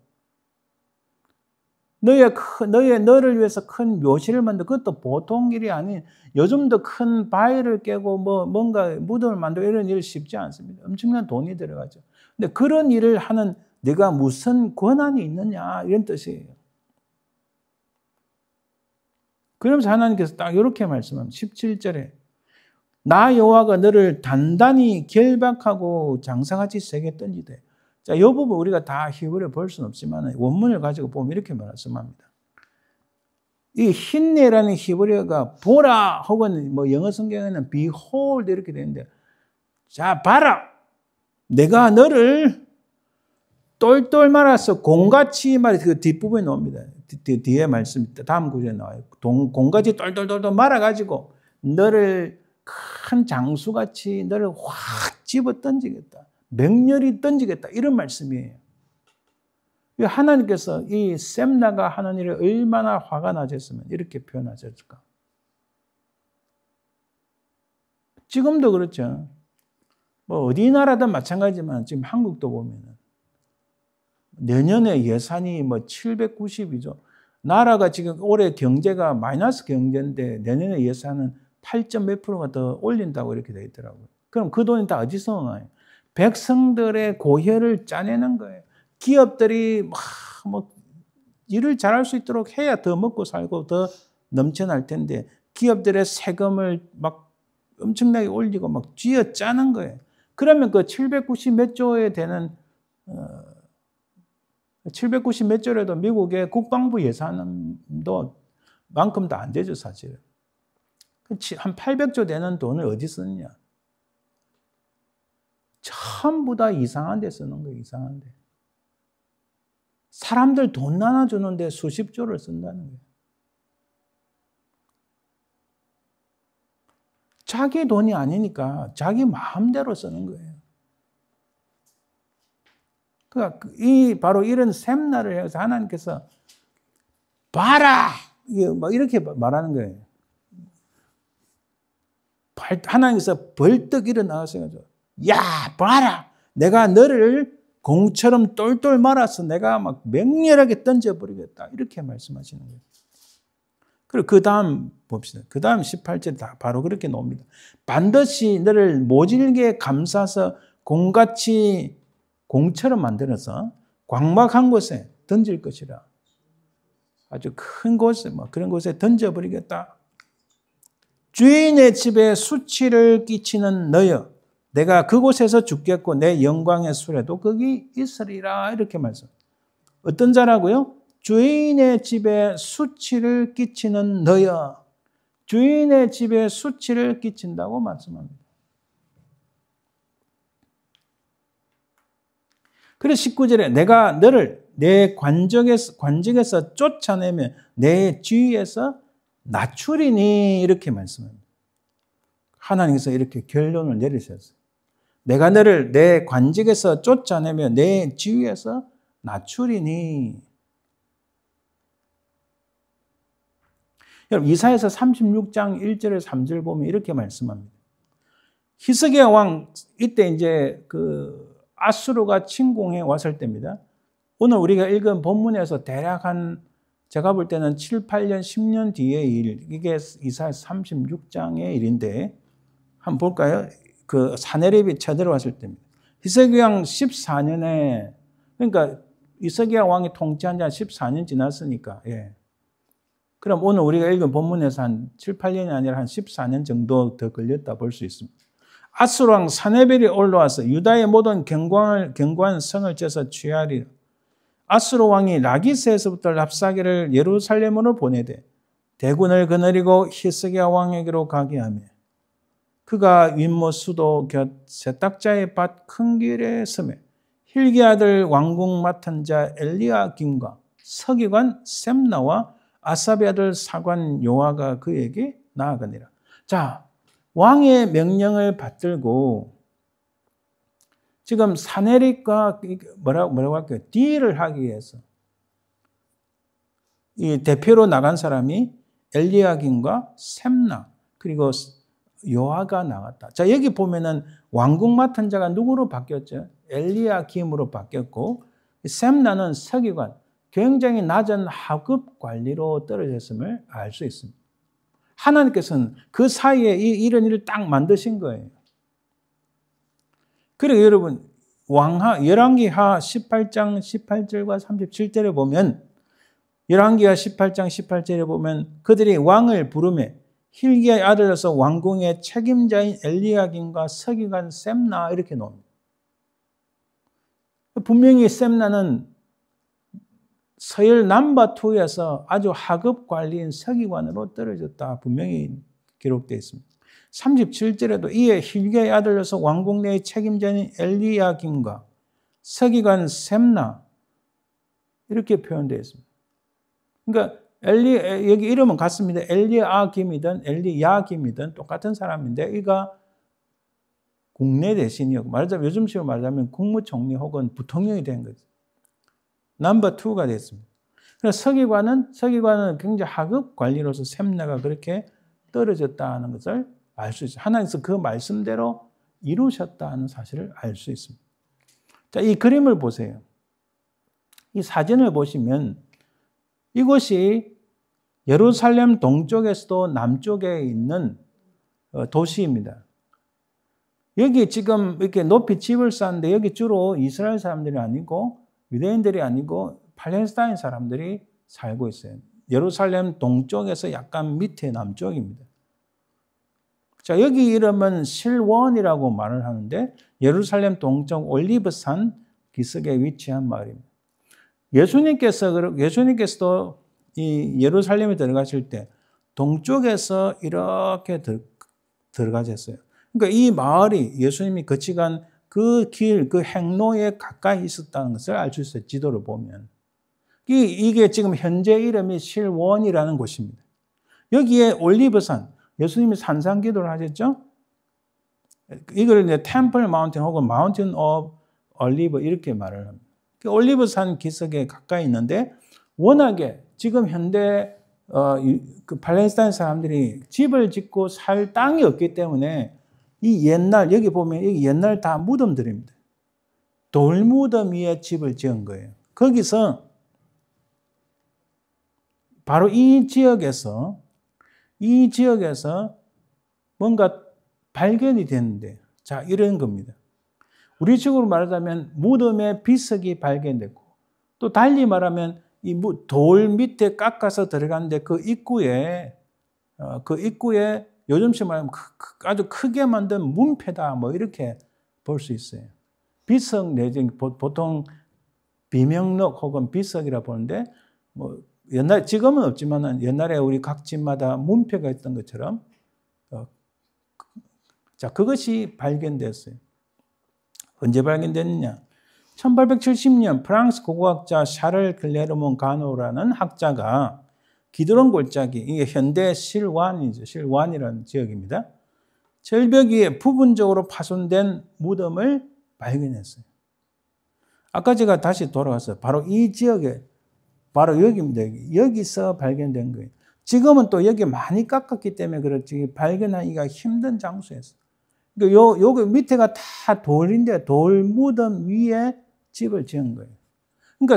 너를 위해서 큰 묘실을 만들고, 그것도 보통 일이 아닌, 요즘도 큰 바위를 깨고 뭔가 무덤을 만들고 이런 일이 쉽지 않습니다. 엄청난 돈이 들어가죠. 근데 그런 일을 하는 네가 무슨 권한이 있느냐, 이런 뜻이에요. 그러면서 하나님께서 딱 이렇게 말씀합니다. 17절에 나 여호와가 너를 단단히 결박하고 장사같이 세게 던지되. 자, 이 부분 우리가 다 히브리어 볼 수는 없지만 원문을 가지고 보면 이렇게 말씀합니다. 이 힌내라는 히브리어가 보라 혹은 영어 성경에는 behold 이렇게 되는데, 자, 봐라, 내가 너를 똘똘 말아서 공같이 말해. 그 뒷부분에 나옵니다. 뒤에 말씀, 다음 구절에 나와요. 공같이 똘똘똘똘 말아가지고 너를 큰 장수같이 너를 확 집어 던지겠다. 맹렬히 던지겠다. 이런 말씀이에요. 하나님께서 이 셈나가 하는 일을 얼마나 화가 나셨으면 이렇게 표현하셨을까? 지금도 그렇죠. 어디 나라든 마찬가지지만 지금 한국도 보면은 내년에 예산이 790이죠. 나라가 지금 올해 경제가 마이너스 경제인데 내년에 예산은 8점 몇 프로가 더 올린다고 이렇게 되어 있더라고요. 그럼 그 돈이 다 어디서 나와요? 백성들의 고혈을 짜내는 거예요. 기업들이 일을 잘할 수 있도록 해야 더 먹고 살고 더 넘쳐날 텐데 기업들의 세금을 엄청나게 올리고 쥐어 짜는 거예요. 그러면 그 790 몇 조에 되는 790 몇 조라도 미국의 국방부 예산도 만큼도 안 되죠, 사실은. 한 800조 되는 돈을 어디 쓰느냐? 전부 다 이상한 데 쓰는 거예요, 이상한 데. 사람들 돈 나눠주는데 수십 조를 쓴다는 거예요. 자기 돈이 아니니까 자기 마음대로 쓰는 거예요. 그러니까 바로 이런 셈나를 해서 하나님께서 봐라! 이렇게 말하는 거예요. 하나님께서 벌떡 일어나서 야, 봐라! 내가 너를 공처럼 똘똘 말아서 내가 맹렬하게 던져버리겠다. 이렇게 말씀하시는 거예요. 그리고 그 다음 봅시다. 그 다음 18절 다 바로 그렇게 나옵니다. 반드시 너를 모질게 감싸서 공같이 공처럼 만들어서 광막한 곳에 던질 것이라. 아주 큰 곳에 그런 곳에 던져버리겠다. 주인의 집에 수치를 끼치는 너여, 내가 그곳에서 죽겠고 내 영광의 수레도 거기 있으리라. 이렇게 말씀. 어떤 자라고요? 주인의 집에 수치를 끼치는 너여. 주인의 집에 수치를 끼친다고 말씀합니다. 그래서 19절에 내가 너를 내 관직에서 쫓아내며 내 지위에서 낮추리니 이렇게 말씀합니다. 하나님께서 이렇게 결론을 내리셨어요. 내가 너를 내 관직에서 쫓아내며 내 지위에서 낮추리니. 여러분 이사야서 36장 1절에서 3절 보면 이렇게 말씀합니다. 히스기야 왕 이때 이제 아수르가 침공해 왔을 때입니다. 오늘 우리가 읽은 본문에서 대략 제가 볼 때는 7, 8년, 10년 뒤의 일, 이게 이사야 36장의 일인데 한번 볼까요? 사네립이 쳐들어왔을 때입니다. 히스기야 왕 14년에, 그러니까 히스기야 왕이 통치한 지 한 14년 지났으니까, 예. 그럼 오늘 우리가 읽은 본문에서 한 7, 8년이 아니라 한 14년 정도 더 걸렸다 볼 수 있습니다. 아수르 왕 사네벨이 올라와서 유다의 모든 견고한 성을 쪄서 취하리라. 아수르 왕이 라기스에서부터 랍사게를 예루살렘으로 보내되 대군을 거느리고 히스기야 왕에게로 가게 하며 그가 윗못 수도 곁 세탁자의 밭 큰 길에 서며 hil기 아들 왕궁 맡은 자 엘리야김과 서기관 셈나와 아삽의 아들 사관 요아가 그에게 나아가니라. 자, 왕의 명령을 받들고 지금 사네립과 뭐라고 할까요? 딜을 하기 위해서 이 대표로 나간 사람이 엘리야김과 셈나 그리고 요아가 나갔다. 자, 여기 보면은 왕궁 맡은 자가 누구로 바뀌었죠? 엘리야김으로 바뀌었고 셈나는 서기관, 굉장히 낮은 하급 관리로 떨어졌음을 알 수 있습니다. 하나님께서는 그 사이에 이런 일을 딱 만드신 거예요. 그리고 여러분 열왕기하 18장 18절과 37절에 보면 열왕기하 18장 18절에 보면 그들이 왕을 부르며 hil기야의 아들로서 왕궁의 책임자인 엘리야김과 서기관 셈나 이렇게 나옵니다. 분명히 셈나는 서열 넘버2에서 아주 하급 관리인 서기관으로 떨어졌다. 분명히 기록되어 있습니다. 37절에도 이에 hil기야의 아들로서 왕궁 내의 책임자인 엘리야김과 서기관 셈나 이렇게 표현되어 있습니다. 그러니까 여기 이름은 같습니다. 엘리야김이든 엘리야김이든 똑같은 사람인데 이가 국내 대신이었고 말하자면 요즘식으로 말하자면 국무총리 혹은 부통령이 된 거죠. 넘버2가 됐습니다. 그래서 서기관은 굉장히 하급 관리로서 셈나가 그렇게 떨어졌다는 것을 알 수 있어요. 하나님께서 그 말씀대로 이루셨다는 사실을 알 수 있습니다. 자, 이 그림을 보세요. 이 사진을 보시면 이곳이 예루살렘 동쪽에서도 남쪽에 있는 도시입니다. 여기 지금 이렇게 높이 집을 쌓는데 여기 주로 이스라엘 사람들이 아니고 유대인들이 아니고 팔레스타인 사람들이 살고 있어요. 예루살렘 동쪽에서 약간 밑에 남쪽입니다. 자, 여기 이름은 실원이라고 말을 하는데 예루살렘 동쪽 올리브산 기슭에 위치한 마을입니다. 예수님께서도 이 예루살렘에 들어가실 때 동쪽에서 이렇게 들어가셨어요. 그러니까 이 마을이 예수님이 거치간 그 길, 그 행로에 가까이 있었다는 것을 알 수 있어요. 지도를 보면. 이게 지금 현재 이름이 실원이라는 곳입니다. 여기에 올리브산, 예수님이 산상 기도를 하셨죠? 이걸 이제 템플 마운틴 혹은 마운틴 오브 올리브 이렇게 말을 합니다. 올리브산 기슭에 가까이 있는데 워낙에 지금 현대 그 팔레스타인 사람들이 집을 짓고 살 땅이 없기 때문에 이 옛날 여기 보면 여기 옛날 다 무덤들입니다. 돌무덤 위에 집을 지은 거예요. 거기서 바로 이 지역에서 뭔가 발견이 됐는데 자 이런 겁니다. 우리 식으로 말하자면 무덤의 비석이 발견됐고 또 달리 말하면 이 돌 밑에 깎아서 들어갔는데 그 입구에 요즘식 말하면 아주 크게 만든 문패다 뭐 이렇게 볼 수 있어요. 비석 내지 보통 비명록 혹은 비석이라 보는데 뭐 지금은 없지만 옛날에 우리 각 집마다 문패가 있던 것처럼 자 그것이 발견됐어요. 언제 발견됐느냐? 1870년 프랑스 고고학자 샤를 클레르몬 가노라는 학자가 기드론 골짜기, 이게 현대 실완이죠. 실완이라는 지역입니다. 절벽 위에 부분적으로 파손된 무덤을 발견했어요. 아까 제가 다시 돌아가서 바로 이 지역에, 바로 여기입니다. 여기서 발견된 거예요. 지금은 또 여기 많이 깎았기 때문에 그렇지 발견하기가 힘든 장소였어요. 그러니까 여기 밑에가 다 돌인데 돌 무덤 위에 집을 지은 거예요. 그러니까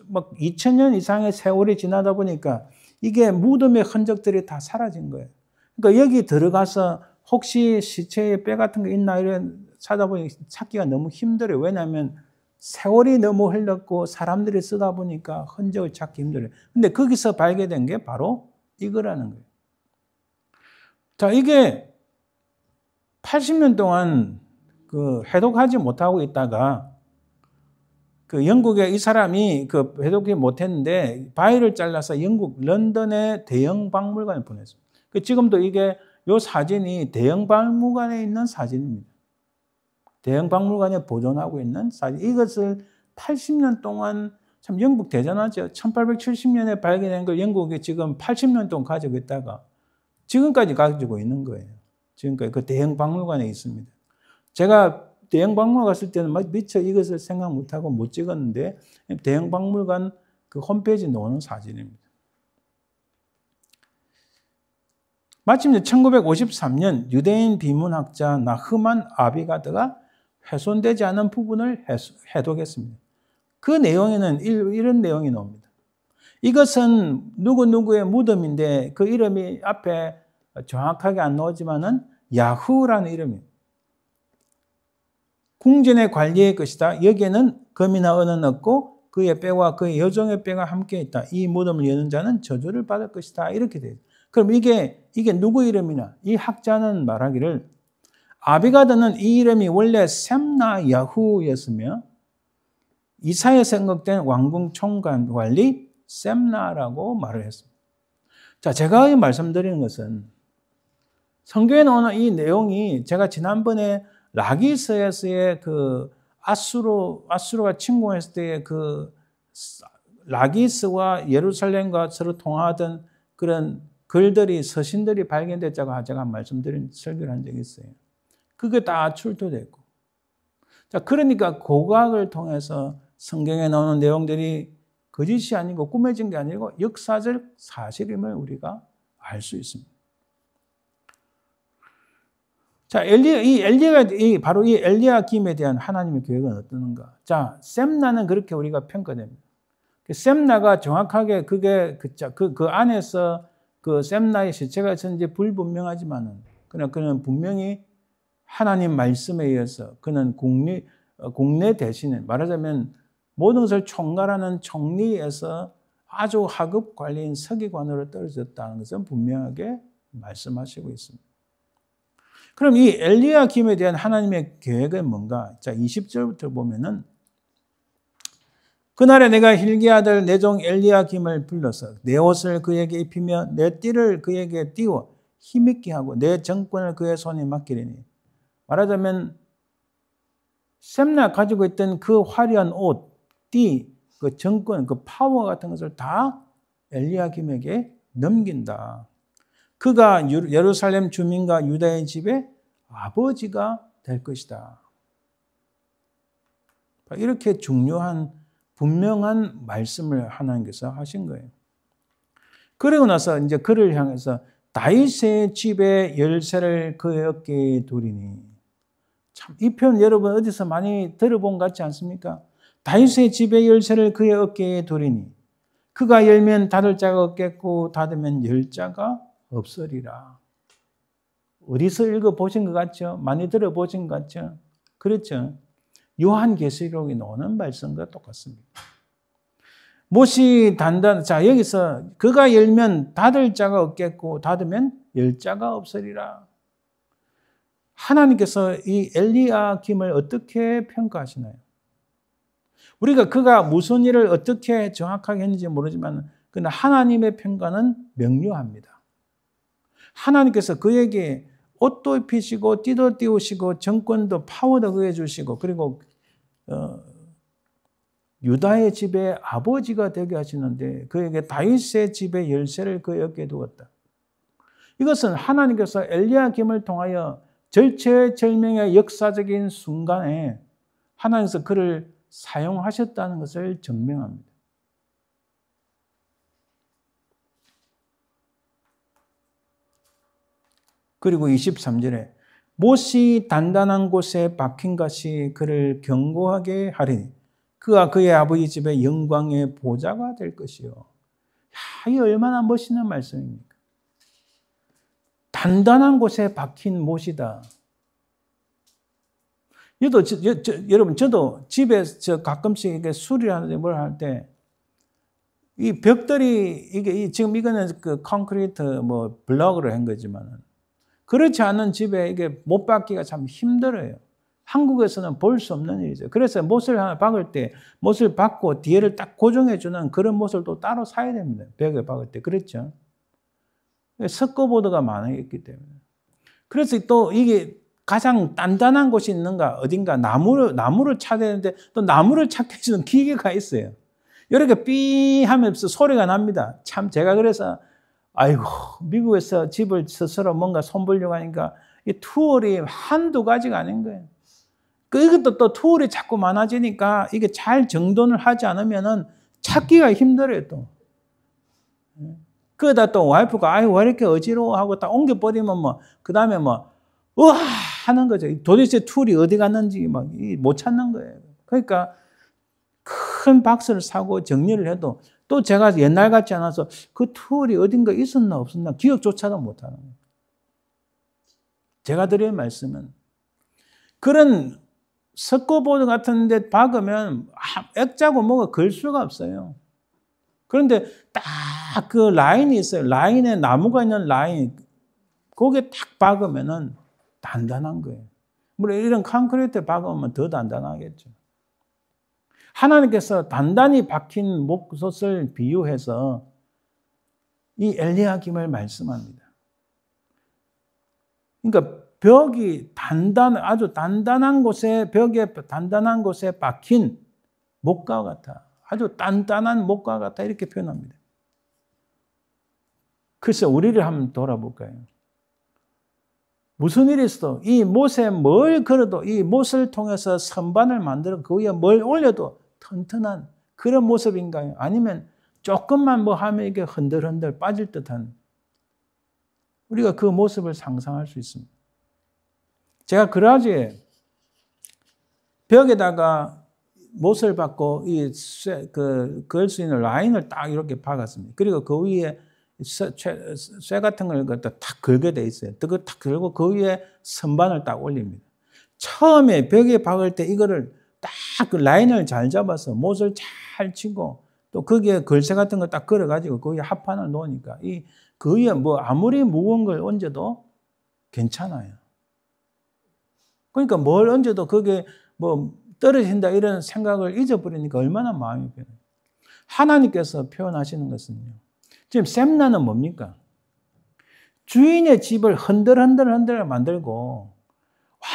막 2000년 이상의 세월이 지나다 보니까 이게 무덤의 흔적들이 다 사라진 거예요. 그러니까 여기 들어가서 혹시 시체에 뼈 같은 거 있나 이런 찾아보니 찾기가 너무 힘들어요. 왜냐하면 세월이 너무 흘렀고 사람들이 쓰다 보니까 흔적을 찾기 힘들어요. 근데 거기서 발견된 게 바로 이거라는 거예요. 자, 이게 80년 동안 해독하지 못하고 있다가 그 영국에 이 사람이 그 해독이 못했는데 바위를 잘라서 영국 런던의 대형 박물관에 보냈어요. 그 지금도 이게 요 사진이 대형 박물관에 있는 사진입니다. 대형 박물관에 보존하고 있는 사진. 이것을 80년 동안 참 영국 대단하죠. 1870년에 발견한 걸 영국이 지금 80년 동안 가지고 있다가 지금까지 가지고 있는 거예요. 지금까지 그 대형 박물관에 있습니다. 제가 대형 박물관 갔을 때는 미처 이것을 생각 못하고 못 찍었는데 대형 박물관 그 홈페이지에 나오는 사진입니다. 마침 1953년 유대인 비문학자 나흐만 아비가드가 훼손되지 않은 부분을 해독했습니다. 그 내용에는 이런 내용이 나옵니다. 이것은 누구누구의 무덤인데 그 이름이 앞에 정확하게 안 나오지만은 야후라는 이름입니다. 궁전의 관리의 것이다. 여기에는 금이나 은은 없고 그의 뼈와 그의 여종의 뼈가 함께 있다. 이 무덤을 여는 자는 저주를 받을 것이다. 이렇게 돼요. 그럼 이게 누구 이름이냐? 이 학자는 말하기를 아비가드는 이 이름이 원래 셈나 야후였으며 이사야에 선곡된 왕궁 총관 관리 셈나라고 말을 했습니다. 자, 제가 말씀드리는 것은 성경에 나오는 이 내용이 제가 지난번에 라기스에서의 그 아수르가 침공했을 때의 그 라기스와 예루살렘과 서로 통하던 그런 글들이 서신들이 발견됐다고 제가 말씀드린 설교를 한 적이 있어요. 그게 다 출토됐고. 자, 그러니까 고각을 통해서 성경에 나오는 내용들이 거짓이 아니고 꾸며진 게 아니고 역사적 사실임을 우리가 알 수 있습니다. 자, 바로 이 엘리야김에 대한 하나님의 계획은 어떤가? 자, 셈나는 그렇게 우리가 평가됩니다. 셈나가 정확하게 그 안에서 그 셈나의 시체가 있었는지 불분명하지만은 그는 분명히 하나님 말씀에 의해서 그는 국내 대신에 말하자면 모든 것을 총괄하는 총리에서 아주 하급 관리인 서기관으로 떨어졌다는 것은 분명하게 말씀하시고 있습니다. 그럼 이 엘리야김에 대한 하나님의 계획은 뭔가? 자, 20절부터 보면은 그날에 내가 hil기 아들 내 종 엘리야김을 불러서 내 옷을 그에게 입히며 내 띠를 그에게 띄워 힘있게 하고 내 정권을 그의 손에 맡기리니. 말하자면 셈나 가지고 있던 그 화려한 옷, 띠, 그 정권, 그 파워 같은 것을 다 엘리야김에게 넘긴다. 그가 예루살렘 주민과 유다의 집의 아버지가 될 것이다. 이렇게 중요한 분명한 말씀을 하나님께서 하신 거예요. 그러고 나서 이제 그를 향해서 다윗의 집의 열쇠를 그의 어깨에 두리니. 참, 이 표현 여러분 어디서 많이 들어본 것 같지 않습니까? 다윗의 집의 열쇠를 그의 어깨에 두리니. 그가 열면 닫을 자가 없겠고 닫으면 열 자가 없으리라. 어디서 읽어보신 것 같죠? 많이 들어보신 것 같죠? 그렇죠? 요한계시록에 나오는 말씀과 똑같습니다. 못이 자, 여기서 그가 열면 닫을 자가 없겠고 닫으면 열 자가 없으리라. 하나님께서 이 엘리야김을 어떻게 평가하시나요? 우리가 그가 무슨 일을 어떻게 정확하게 했는지 모르지만 그러나 하나님의 평가는 명료합니다. 하나님께서 그에게 옷도 입히시고 띠도 띄우시고 정권도 파워도 그에 주시고 그리고 유다의 집의 아버지가 되게 하시는데 그에게 다윗의 집의 열쇠를 그의 어깨에 두었다. 이것은 하나님께서 엘리야김을 통하여 절체절명의 역사적인 순간에 하나님께서 그를 사용하셨다는 것을 증명합니다. 그리고 23절에 못이 단단한 곳에 박힌 것이 그를 견고하게 하리니 그가 그의 아버지 집의 영광의 보좌가 될 것이요. 야, 이 얼마나 멋있는 말씀입니까? 단단한 곳에 박힌 못이다. 여러분, 저도 집에 가끔씩 이렇게 수리하는데 뭘 할 때, 이 벽돌이, 지금 이거는 그 콘크리트 블럭으로 한 거지만은, 그렇지 않은 집에 이게 못 박기가 참 힘들어요. 한국에서는 볼 수 없는 일이죠. 그래서 못을 하나 박을 때 못을 박고 뒤에를 딱 고정해주는 그런 못을 또 따로 사야 됩니다. 벽에 박을 때. 그랬죠. 석고보드가 많았기 때문에. 그래서 또 이게 가장 단단한 곳이 있는가 어딘가 나무를 찾아야 되는데 또 나무를 찾게 해주는 기계가 있어요. 이렇게 삐 하면서 소리가 납니다. 참 제가 그래서 아이고 미국에서 집을 스스로 뭔가 손보려고 하니까 이 툴이 한두 가지가 아닌 거예요. 이것도 또 툴이 자꾸 많아지니까 이게 잘 정돈을 하지 않으면은 찾기가 힘들어요 또. 그러다 또 와이프가 아유 왜 이렇게 어지러워 하고 딱 옮겨버리면 뭐 그 다음에 뭐 우와 하는 거죠. 도대체 툴이 어디 갔는지 막 못 찾는 거예요. 그러니까 큰 박스를 사고 정리를 해도 또 제가 옛날 같지 않아서 그 툴이 어딘가 있었나 없었나 기억조차도 못하는 거예요. 제가 드릴 말씀은 그런 석고보드 같은 데 박으면 액자고 뭐가 걸 수가 없어요. 그런데 딱 그 라인이 있어요. 라인에 나무가 있는 라인 거기에 딱 박으면은 단단한 거예요. 물론 이런 콘크리트에 박으면 더 단단하겠죠. 하나님께서 단단히 박힌 목솥을 비유해서 이 엘리야김을 말씀합니다. 그러니까 벽이 아주 단단한 곳에 벽에 단단한 곳에 박힌 목과 같아. 아주 단단한 목과 같아 이렇게 표현합니다. 그래서 우리를 한번 돌아볼까요? 무슨 일이 있어도 이 못에 뭘 걸어도 이 못을 통해서 선반을 만들어 그 위에 뭘 올려도 튼튼한 그런 모습인가요? 아니면 조금만 뭐 하면 이게 흔들흔들 빠질 듯한 우리가 그 모습을 상상할 수 있습니다. 제가 그라지에 벽에다가 못을 박고 그을 수 있는 라인을 딱 이렇게 박았습니다. 그리고 그 위에 쇠 같은 걸 갖다 탁 걸게 돼 있어요. 그거 탁 걸고 그 위에 선반을 딱 올립니다. 처음에 벽에 박을 때 이거를 딱 그 라인을 잘 잡아서 못을 잘 치고 또 거기에 걸쇠 같은 거 딱 걸어가지고 거기에 합판을 놓으니까 그 위에 뭐 아무리 무거운 걸 얹어도 괜찮아요. 그러니까 뭘 얹어도 그게 뭐 떨어진다 이런 생각을 잊어버리니까 얼마나 마음이 편해요. 하나님께서 표현하시는 것은요. 지금 셈나는 뭡니까? 주인의 집을 흔들흔들 만들고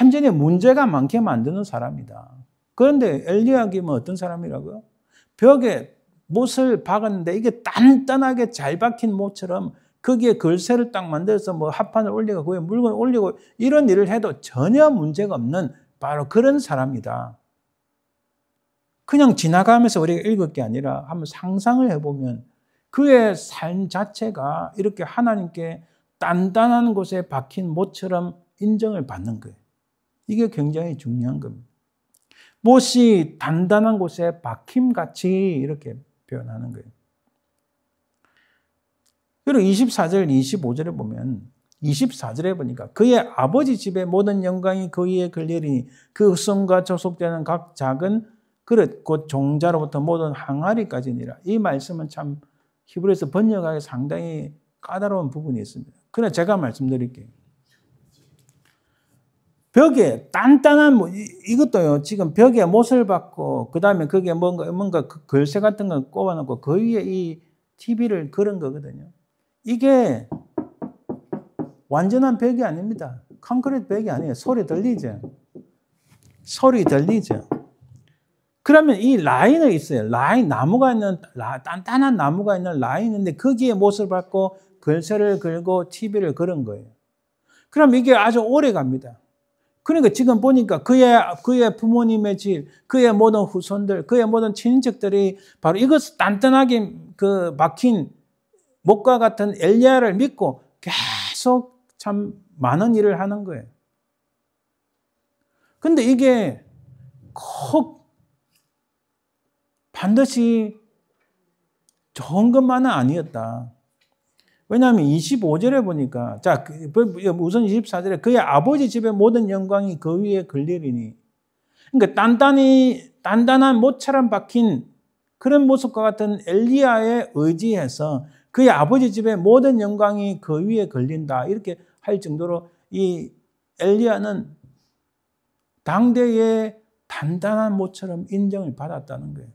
완전히 문제가 많게 만드는 사람이다. 그런데 엘리야김은 어떤 사람이라고요? 벽에 못을 박았는데 이게 단단하게 잘 박힌 못처럼 거기에 걸쇠를 딱 만들어서 뭐 합판을 올리고 거기에 물건을 올리고 이런 일을 해도 전혀 문제가 없는 바로 그런 사람이다. 그냥 지나가면서 우리가 읽을 게 아니라 한번 상상을 해보면 그의 삶 자체가 이렇게 하나님께 단단한 곳에 박힌 못처럼 인정을 받는 거예요. 이게 굉장히 중요한 겁니다. 못이 단단한 곳에 박힘같이 이렇게 표현하는 거예요. 그리고 24절, 25절에 보면 24절에 보니까 그의 아버지 집의 모든 영광이 그 위에 걸리리니 그 흑성과 조속되는 각 작은 그릇 곧 종자로부터 모든 항아리까지니라. 이 말씀은 참 히브리서 번역하기 상당히 까다로운 부분이 있습니다. 그래서 제가 말씀드릴게요. 벽에 단단한 이것도요. 지금 벽에 못을 박고 그 다음에 거기에 뭔가 걸쇠 같은 걸 꼽아놓고 그 위에 이 TV를 걸은 거거든요. 이게 완전한 벽이 아닙니다. 콘크리트 벽이 아니에요. 소리 들리죠? 소리 들리죠? 그러면 이 라인이 있어요. 나무가 있는, 단단한 나무가 있는 라인인데 거기에 못을 박고 걸쇠를 걸고 TV를 걸은 거예요. 그럼 이게 아주 오래 갑니다. 그러니까 지금 보니까 그의 부모님의 집, 그의 모든 후손들, 그의 모든 친인척들이 바로 이것을 단단하게 박힌 목과 같은 엘리야를 믿고 계속 참 많은 일을 하는 거예요. 근데 이게 꼭 반드시 좋은 것만은 아니었다. 왜냐하면 25절에 보니까 우선 24절에 그의 아버지 집의 모든 영광이 그 위에 걸리리니 그러니까 단단한 못처럼 박힌 그런 모습과 같은 엘리야에 의지해서 그의 아버지 집의 모든 영광이 그 위에 걸린다 이렇게 할 정도로 이 엘리야는 당대의 단단한 모처럼 인정을 받았다는 거예요.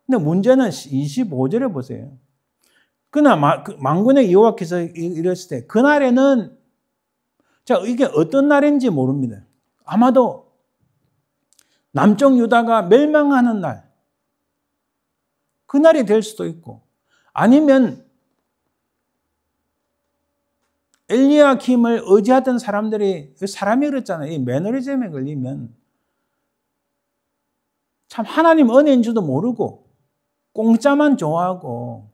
근데 문제는 25절에 보세요. 그러나 만군의 여호와께서 이랬을 때 그날에는 자 이게 어떤 날인지 모릅니다. 아마도 남쪽 유다가 멸망하는 날 그날이 될 수도 있고 아니면 엘리야김을 의지하던 사람들이 사람이 그랬잖아요. 이 매너리즘에 걸리면 참 하나님 은혜인 줄도 모르고 공짜만 좋아하고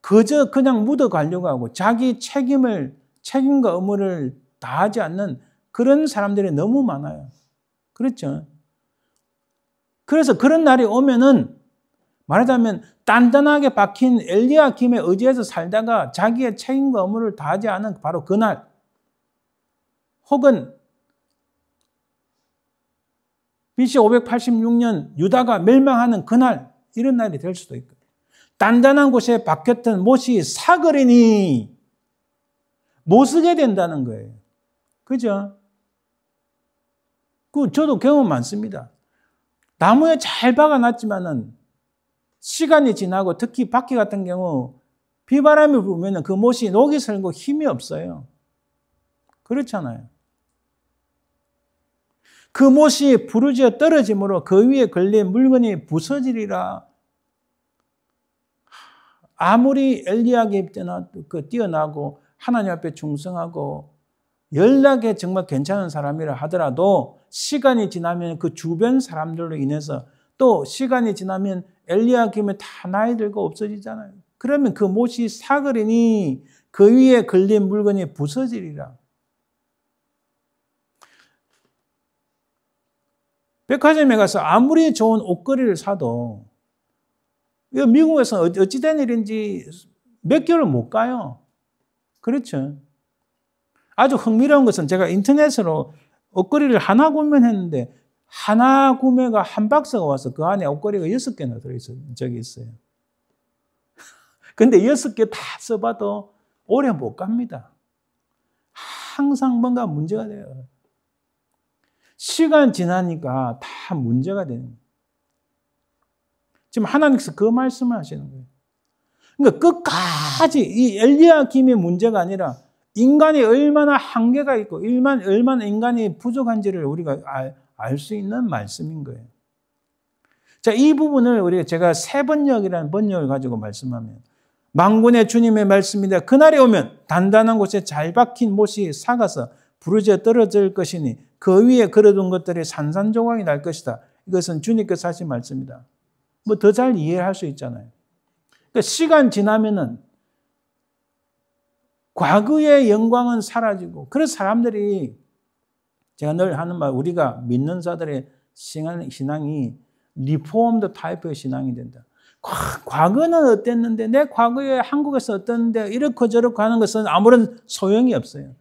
그저 그냥 묻어가려고 하고 자기 책임과 의무를 다하지 않는 그런 사람들이 너무 많아요. 그렇죠? 그래서 그런 날이 오면은 말하자면 단단하게 박힌 엘리야김에 의지해서 살다가 자기의 책임과 의무를 다하지 않은 바로 그날 혹은 BC 586년 유다가 멸망하는 그날 이런 날이 될 수도 있고 단단한 곳에 박혔던 못이 사그리니 못 쓰게 된다는 거예요. 그죠? 저도 경험 많습니다. 나무에 잘 박아놨지만은 시간이 지나고 특히 바퀴 같은 경우 비바람이 불면 그 못이 녹이 슬고 힘이 없어요. 그렇잖아요. 그 못이 부르짖어 떨어짐으로 그 위에 걸린 물건이 부서지리라. 아무리 엘리야기 뛰어나고 하나님 앞에 충성하고 연락에 정말 괜찮은 사람이라 하더라도 시간이 지나면 그 주변 사람들로 인해서 또 시간이 지나면 엘리야김이 다 나이 들고 없어지잖아요. 그러면 그 못이 사그리니 그 위에 걸린 물건이 부서지리라. 백화점에 가서 아무리 좋은 옷걸이를 사도 미국에서 어찌된 일인지 몇 개월 못 가요. 그렇죠. 아주 흥미로운 것은 제가 인터넷으로 옷걸이를 하나 구매했는데 하나 구매가 한 박스가 와서 그 안에 옷걸이가 6개나 들어있는 적이 있어요. 근데 6개 다 써봐도 오래 못 갑니다. 항상 뭔가 문제가 돼요. 시간 지나니까 다 문제가 되는 거예요. 지금 하나님께서 그 말씀을 하시는 거예요. 그러니까 끝까지 이 엘리야김의 문제가 아니라 인간이 얼마나 한계가 있고 얼마나 인간이 부족한지를 우리가 알 수 있는 말씀인 거예요. 자, 이 부분을 제가 세 번역이라는 번역을 가지고 말씀하면 만군의 주님의 말씀입니다. 그날이 오면 단단한 곳에 잘 박힌 못이 삭아서 부르짖어 떨어질 것이니 그 위에 걸어둔 것들이 산산조각이 날 것이다. 이것은 주님께서 하신 말씀입니다. 뭐 더 잘 이해할 수 있잖아요. 그러니까 시간 지나면은 과거의 영광은 사라지고 그래서 사람들이 제가 늘 하는 말 우리가 믿는 자들의 신앙이 리포엄드 타입의 신앙이 된다. 과거는 어땠는데 내 과거에 한국에서 어땠는데 이렇고 저렇고 하는 것은 아무런 소용이 없어요.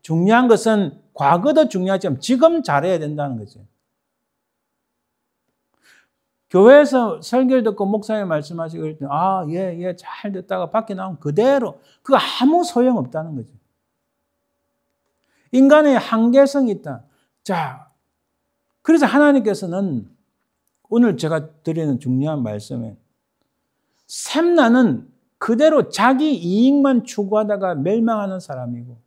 중요한 것은 과거도 중요하지만 지금 잘해야 된다는 거죠. 교회에서 설교를 듣고 목사님 말씀하시고 예, 잘 듣다가 밖에 나오면 그대로 그거 아무 소용 없다는 거죠. 인간의 한계성이 있다. 자, 그래서 하나님께서는 오늘 제가 드리는 중요한 말씀에 샘나는 그대로 자기 이익만 추구하다가 멸망하는 사람이고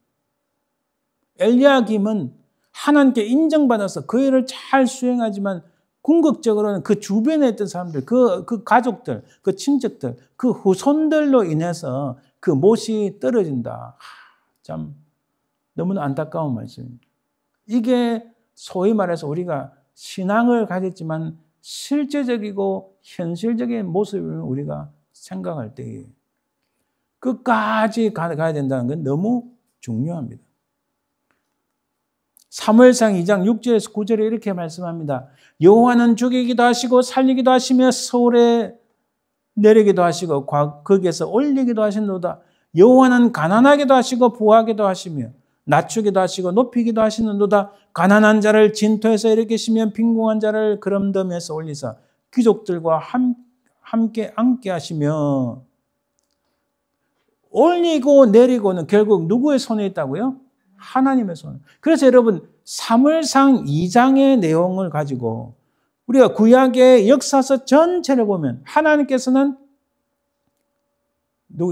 엘리야김은 하나님께 인정받아서 그 일을 잘 수행하지만 궁극적으로는 그 주변에 있던 사람들, 그 가족들, 그 친척들, 그 후손들로 인해서 그 못이 떨어진다. 참 너무나 안타까운 말씀입니다. 이게 소위 말해서 우리가 신앙을 가졌지만 실제적이고 현실적인 모습을 우리가 생각할 때 끝까지 가야 된다는 건 너무 중요합니다. 사무엘상 2장 6절에서 9절에 이렇게 말씀합니다. 여호와는 죽이기도 하시고 살리기도 하시며 서울에 내리기도 하시고 거기에서 올리기도 하시는도다. 여호와는 가난하게도 하시고 부하게도 하시며 낮추기도 하시고 높이기도 하시는도다. 가난한 자를 진토에서 일으키시며 빈궁한 자를 그럼덤에서 올리사 귀족들과 함께 앉게 하시며 올리고 내리고는 결국 누구의 손에 있다고요? 하나님의 손. 그래서 여러분 사무엘상 2장의 내용을 가지고 우리가 구약의 역사서 전체를 보면 하나님께서는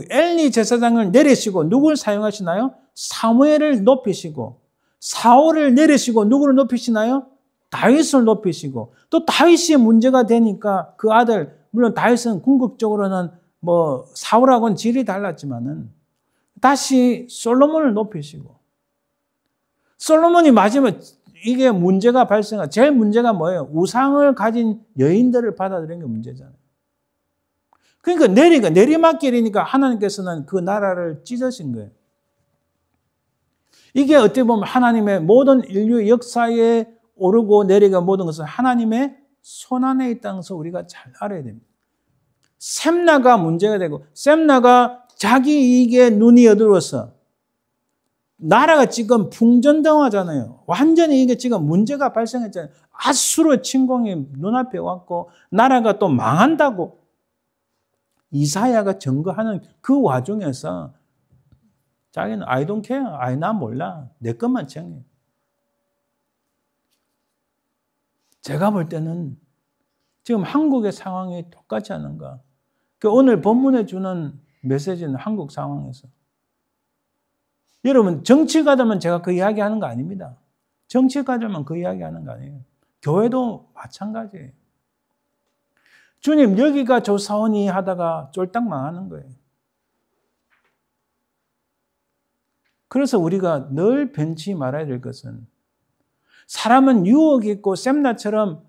엘리 제사장을 내리시고 누구를 사용하시나요? 사무엘을 높이시고 사울을 내리시고 누구를 높이시나요? 다윗을 높이시고 또 다윗이 문제가 되니까 그 아들, 물론 다윗은 궁극적으로는 뭐 사울하고는 질이 달랐지만은 다시 솔로몬을 높이시고 솔로몬이 마지막에 이게 문제가 발생한 제일 문제가 뭐예요? 우상을 가진 여인들을 받아들이는 게 문제잖아요. 그러니까 내리막길이니까 하나님께서는 그 나라를 찢으신 거예요. 이게 어떻게 보면 하나님의 모든 인류 역사에 오르고 내리가 모든 것은 하나님의 손안에 있다는 것을 우리가 잘 알아야 됩니다. 셈나가 문제가 되고 셈나가 자기 이익에 눈이 어두워서 나라가 지금 풍전등화잖아요. 완전히 이게 지금 문제가 발생했잖아요. 아수르 침공이 눈앞에 왔고 나라가 또 망한다고 이사야가 증거하는 그 와중에서 자기는 I don't care. 나 몰라. 내 것만 챙겨. 제가 볼 때는 지금 한국의 상황이 똑같지 않은가. 오늘 본문에 주는 메시지는 한국 상황에서. 여러분, 정치가들만 제가 그 이야기 하는 거 아닙니다. 정치가들만 그 이야기 하는 거 아니에요. 교회도 마찬가지예요. 주님, 여기가 조사원이 하다가 쫄딱 망하는 거예요. 그래서 우리가 늘 변치 말아야 될 것은 사람은 유혹이 있고 셈나처럼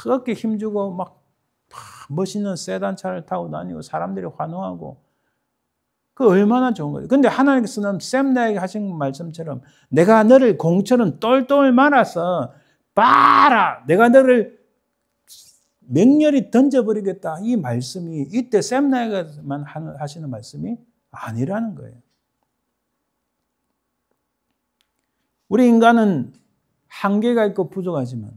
어깨 힘주고 막 멋있는 세단차를 타고 다니고 사람들이 환호하고 그 얼마나 좋은 거예요. 근데 하나님께서는 셈나에게 하신 말씀처럼 내가 너를 공처럼 똘똘 말아서 봐라. 내가 너를 맹렬히 던져버리겠다. 이 말씀이 이때 셈나에게만 하시는 말씀이 아니라는 거예요. 우리 인간은 한계가 있고 부족하지만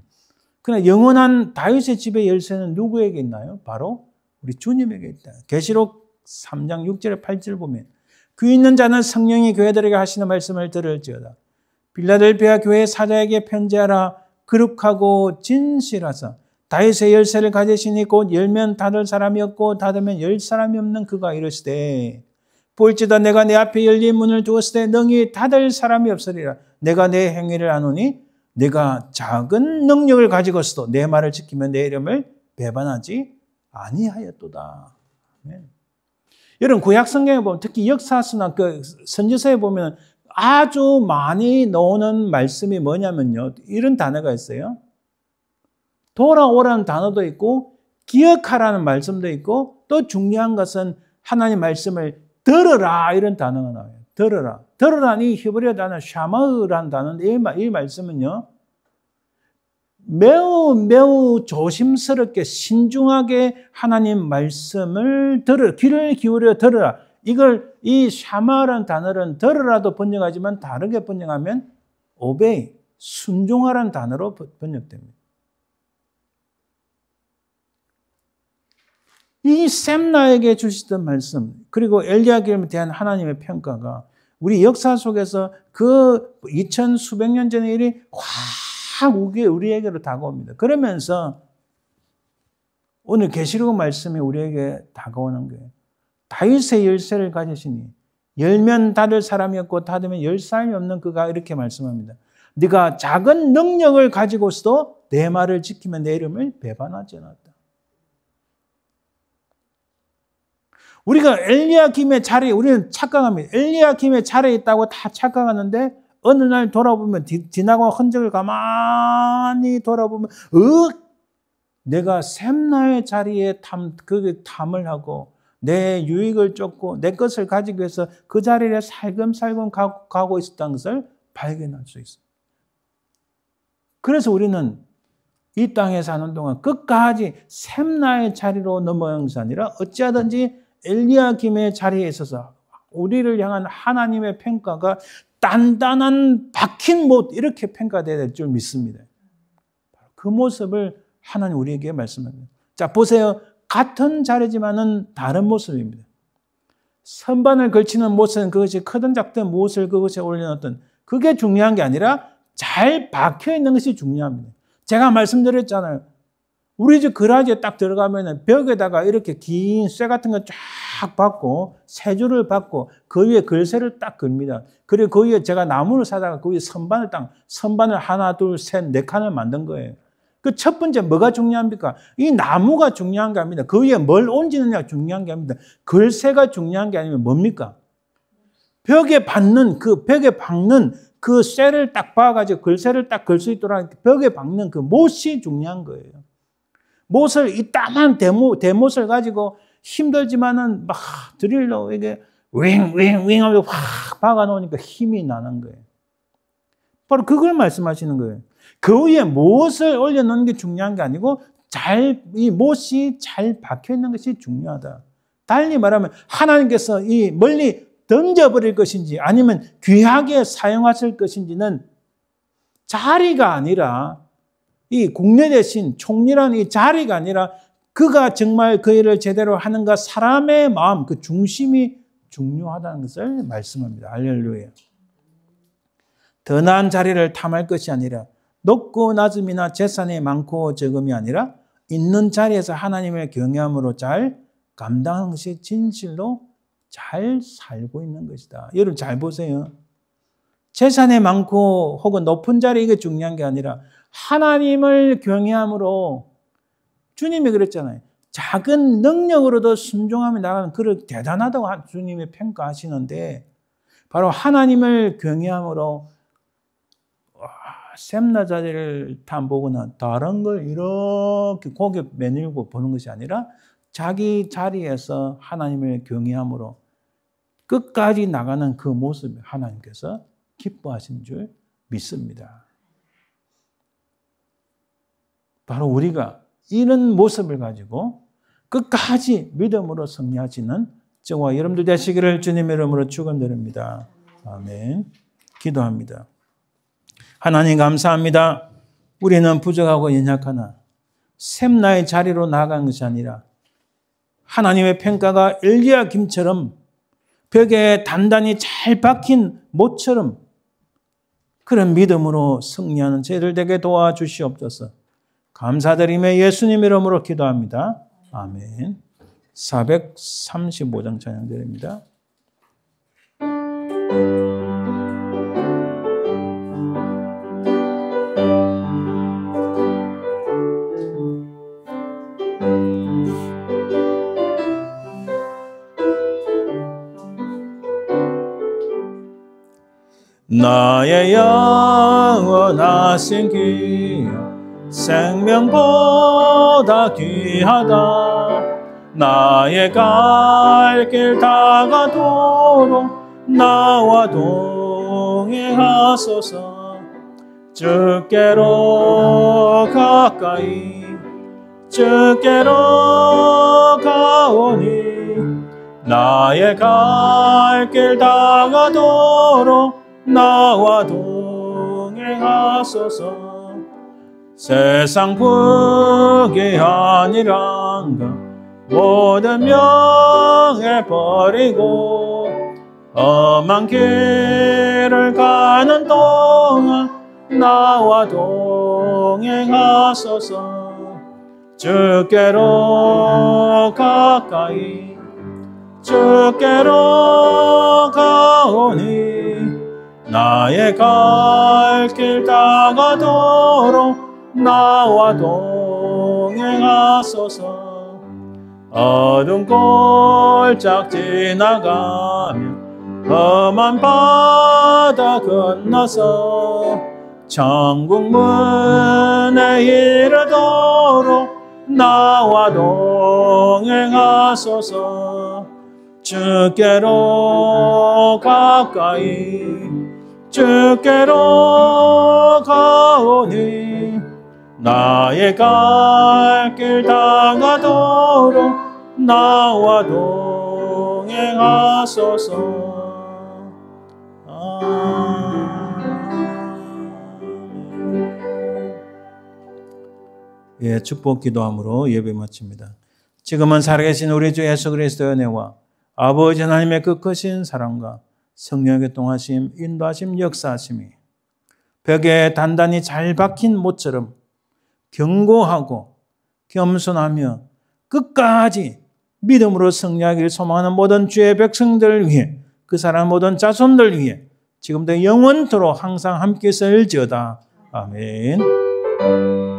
그러나 영원한 다윗의 집의 열쇠는 누구에게 있나요? 바로 우리 주님에게 있다. 계시록 3장 6절에 8절 보면 귀 있는 자는 성령이 교회들에게 하시는 말씀을 들을지어다. 빌라델비아 교회 사자에게 편지하라. 거룩하고 진실하사 다윗의 열쇠를 가지시니 곧 열면 닫을 사람이 없고 닫으면 열 사람이 없는 그가 이르시되 볼지다 내가 내 앞에 열린 문을 두었을 때 능히 닫을 사람이 없으리라. 내가 내 행위를 아노니 내가 작은 능력을 가지고서도 내 말을 지키며 내 이름을 배반하지 아니하였도다. 아멘. 여러분 구약 성경에 보면 특히 역사서나 그 선지서에 보면 아주 많이 나오는 말씀이 뭐냐면요. 이런 단어가 있어요. 돌아오라는 단어도 있고 기억하라는 말씀도 있고 또 중요한 것은 하나님 말씀을 들으라 이런 단어가 나와요. 들으라. 들으라니 히브리어 단어 샤마으라는 단어인데 이 말씀은요. 매우 조심스럽게 신중하게 하나님 말씀을 귀를 기울여 들으라. 이 샤마라는 단어는 들으라도 번역하지만 다르게 번역하면 obey, 순종하라는 단어로 번역됩니다. 이 셈나에게 주시던 말씀 그리고 엘리야김에 대한 하나님의 평가가 우리 역사 속에서 그 2000 수백 년 전의 일이 확 우리에게로 다가옵니다. 그러면서 오늘 계시록 말씀이 우리에게 다가오는 거예요. 다윗의 열쇠를 가지시니 열면 닫을 사람이 없고 닫으면 열 사람이 없는 그가 이렇게 말씀합니다. 네가 작은 능력을 가지고서도 내 말을 지키면 내 이름을 배반하지 않았다. 우리가 엘리야김의 자리에 우리는 착각합니다. 엘리야김의 자리에 있다고 다 착각하는데 어느 날 돌아보면 지나고 흔적을 가만히 돌아보면 내가 셈나의 자리에 탐을 하고 내 유익을 쫓고 내 것을 가지기 위해서 그 자리에 살금살금 가고 있었다는 것을 발견할 수 있어요. 그래서 우리는 이 땅에 사는 동안 끝까지 셈나의 자리로 넘어간 것이 아니라 어찌하든지 엘리야김의 자리에 있어서 우리를 향한 하나님의 평가가 단단한 박힌 못 이렇게 평가되어야 될 줄 믿습니다. 그 모습을 하나님 우리에게 말씀합니다. 자 보세요. 같은 자리지만은 다른 모습입니다. 선반을 걸치는 못은 그것이 크든 작든 무엇을 그것에 올려놓든 그게 중요한 게 아니라 잘 박혀 있는 것이 중요합니다. 제가 말씀드렸잖아요. 우리 집 거라지에 딱 들어가면 벽에다가 이렇게 긴 쇠 같은 거 쫙 박고 세 줄을 박고 그 위에 글새를 딱 그립니다. 그리고 그 위에 제가 나무를 사다가 그 위에 선반을 하나, 둘, 셋, 네 칸을 만든 거예요. 그 첫 번째 뭐가 중요합니까? 이 나무가 중요한 게 아닙니다. 그 위에 뭘 얹느냐가 중요한 게 아닙니다. 글새가 중요한 게 아니면 뭡니까? 벽에 박는 그 쇠를 딱 박아가지고 글새를 딱 걸 수 있도록 벽에 박는 그 못이 중요한 거예요. 못을 이따만 대못을 가지고 힘들지만은 막 드릴로 이게 윙 하고 확 박아 놓으니까 힘이 나는 거예요. 바로 그걸 말씀하시는 거예요. 그 위에 못을 올려놓는 게 중요한 게 아니고 이 못이 잘 박혀 있는 것이 중요하다. 달리 말하면 하나님께서 이 멀리 던져버릴 것인지 아니면 귀하게 사용하실 것인지는 자리가 아니라 이 국내 대신 총리라는 이 자리가 아니라 그가 정말 그 일을 제대로 하는가 사람의 마음 그 중심이 중요하다는 것을 말씀합니다. 할렐루야. 더 나은 자리를 탐할 것이 아니라 높고 낮음이나 재산이 많고 적음이 아니라 있는 자리에서 하나님의 경외함으로 잘 감당하는 것이 진실로 잘 살고 있는 것이다. 여러분 잘 보세요. 재산이 많고 혹은 높은 자리 이게 중요한 게 아니라 하나님을 경외함으로 주님이 그랬잖아요. 작은 능력으로도 순종하며 나가는 그를 대단하다고 주님이 평가하시는데 바로 하나님을 경외함으로 샘나 자리를 탐보거나 다른 걸 이렇게 고개 내밀고 보는 것이 아니라 자기 자리에서 하나님을 경외함으로 끝까지 나가는 그 모습을 하나님께서 기뻐하신 줄 믿습니다. 바로 우리가 이런 모습을 가지고 끝까지 믿음으로 승리하시는 저와 여러분들 되시기를 주님의 이름으로 축원드립니다. 아멘. 기도합니다. 하나님 감사합니다. 우리는 부족하고 연약하나 샘나의 자리로 나아가는 것이 아니라 하나님의 평가가 엘리야 김처럼 벽에 단단히 잘 박힌 못처럼 그런 믿음으로 승리하는 저희들 되게 도와주시옵소서. 감사드리며 예수님 이름으로 기도합니다. 아멘. 435장 찬양드립니다. 나의 영원하신 귀여 생명보다 귀하다. 나의 갈 길 다가도록 나와 동행하소서. 주께로 가까이 주께로 가오니 나의 갈 길 다가도록 나와 동행하소서. 세상 복이 아니란가 모든 명예 버리고 험한 길을 가는 동안 나와 동행하소서. 주께로 가까이 주께로 가오니 나의 갈 길 다가도록 나와 동행하소서. 어두운 골짝 지나가며 험한 바다 건너서 천국 문에 이르도록 나와 동행하소서. 주께로 가까이 주께로 가오니 나의 갈 길 다가도록 나와 동행하소서. 예, 축복 기도함으로 예배 마칩니다. 지금은 살아계신 우리 주 예수 그리스도의 은혜와 아버지 하나님의 그 크신 사랑과 성령의 동하심, 인도하심, 역사하심이 벽에 단단히 잘 박힌 못처럼 견고하고 겸손하며 끝까지 믿음으로 승리하기를 소망하는 모든 주의 백성들을 위해, 그 사람 모든 자손들 위해 지금도 영원토록 항상 함께 있을지어다. 아멘.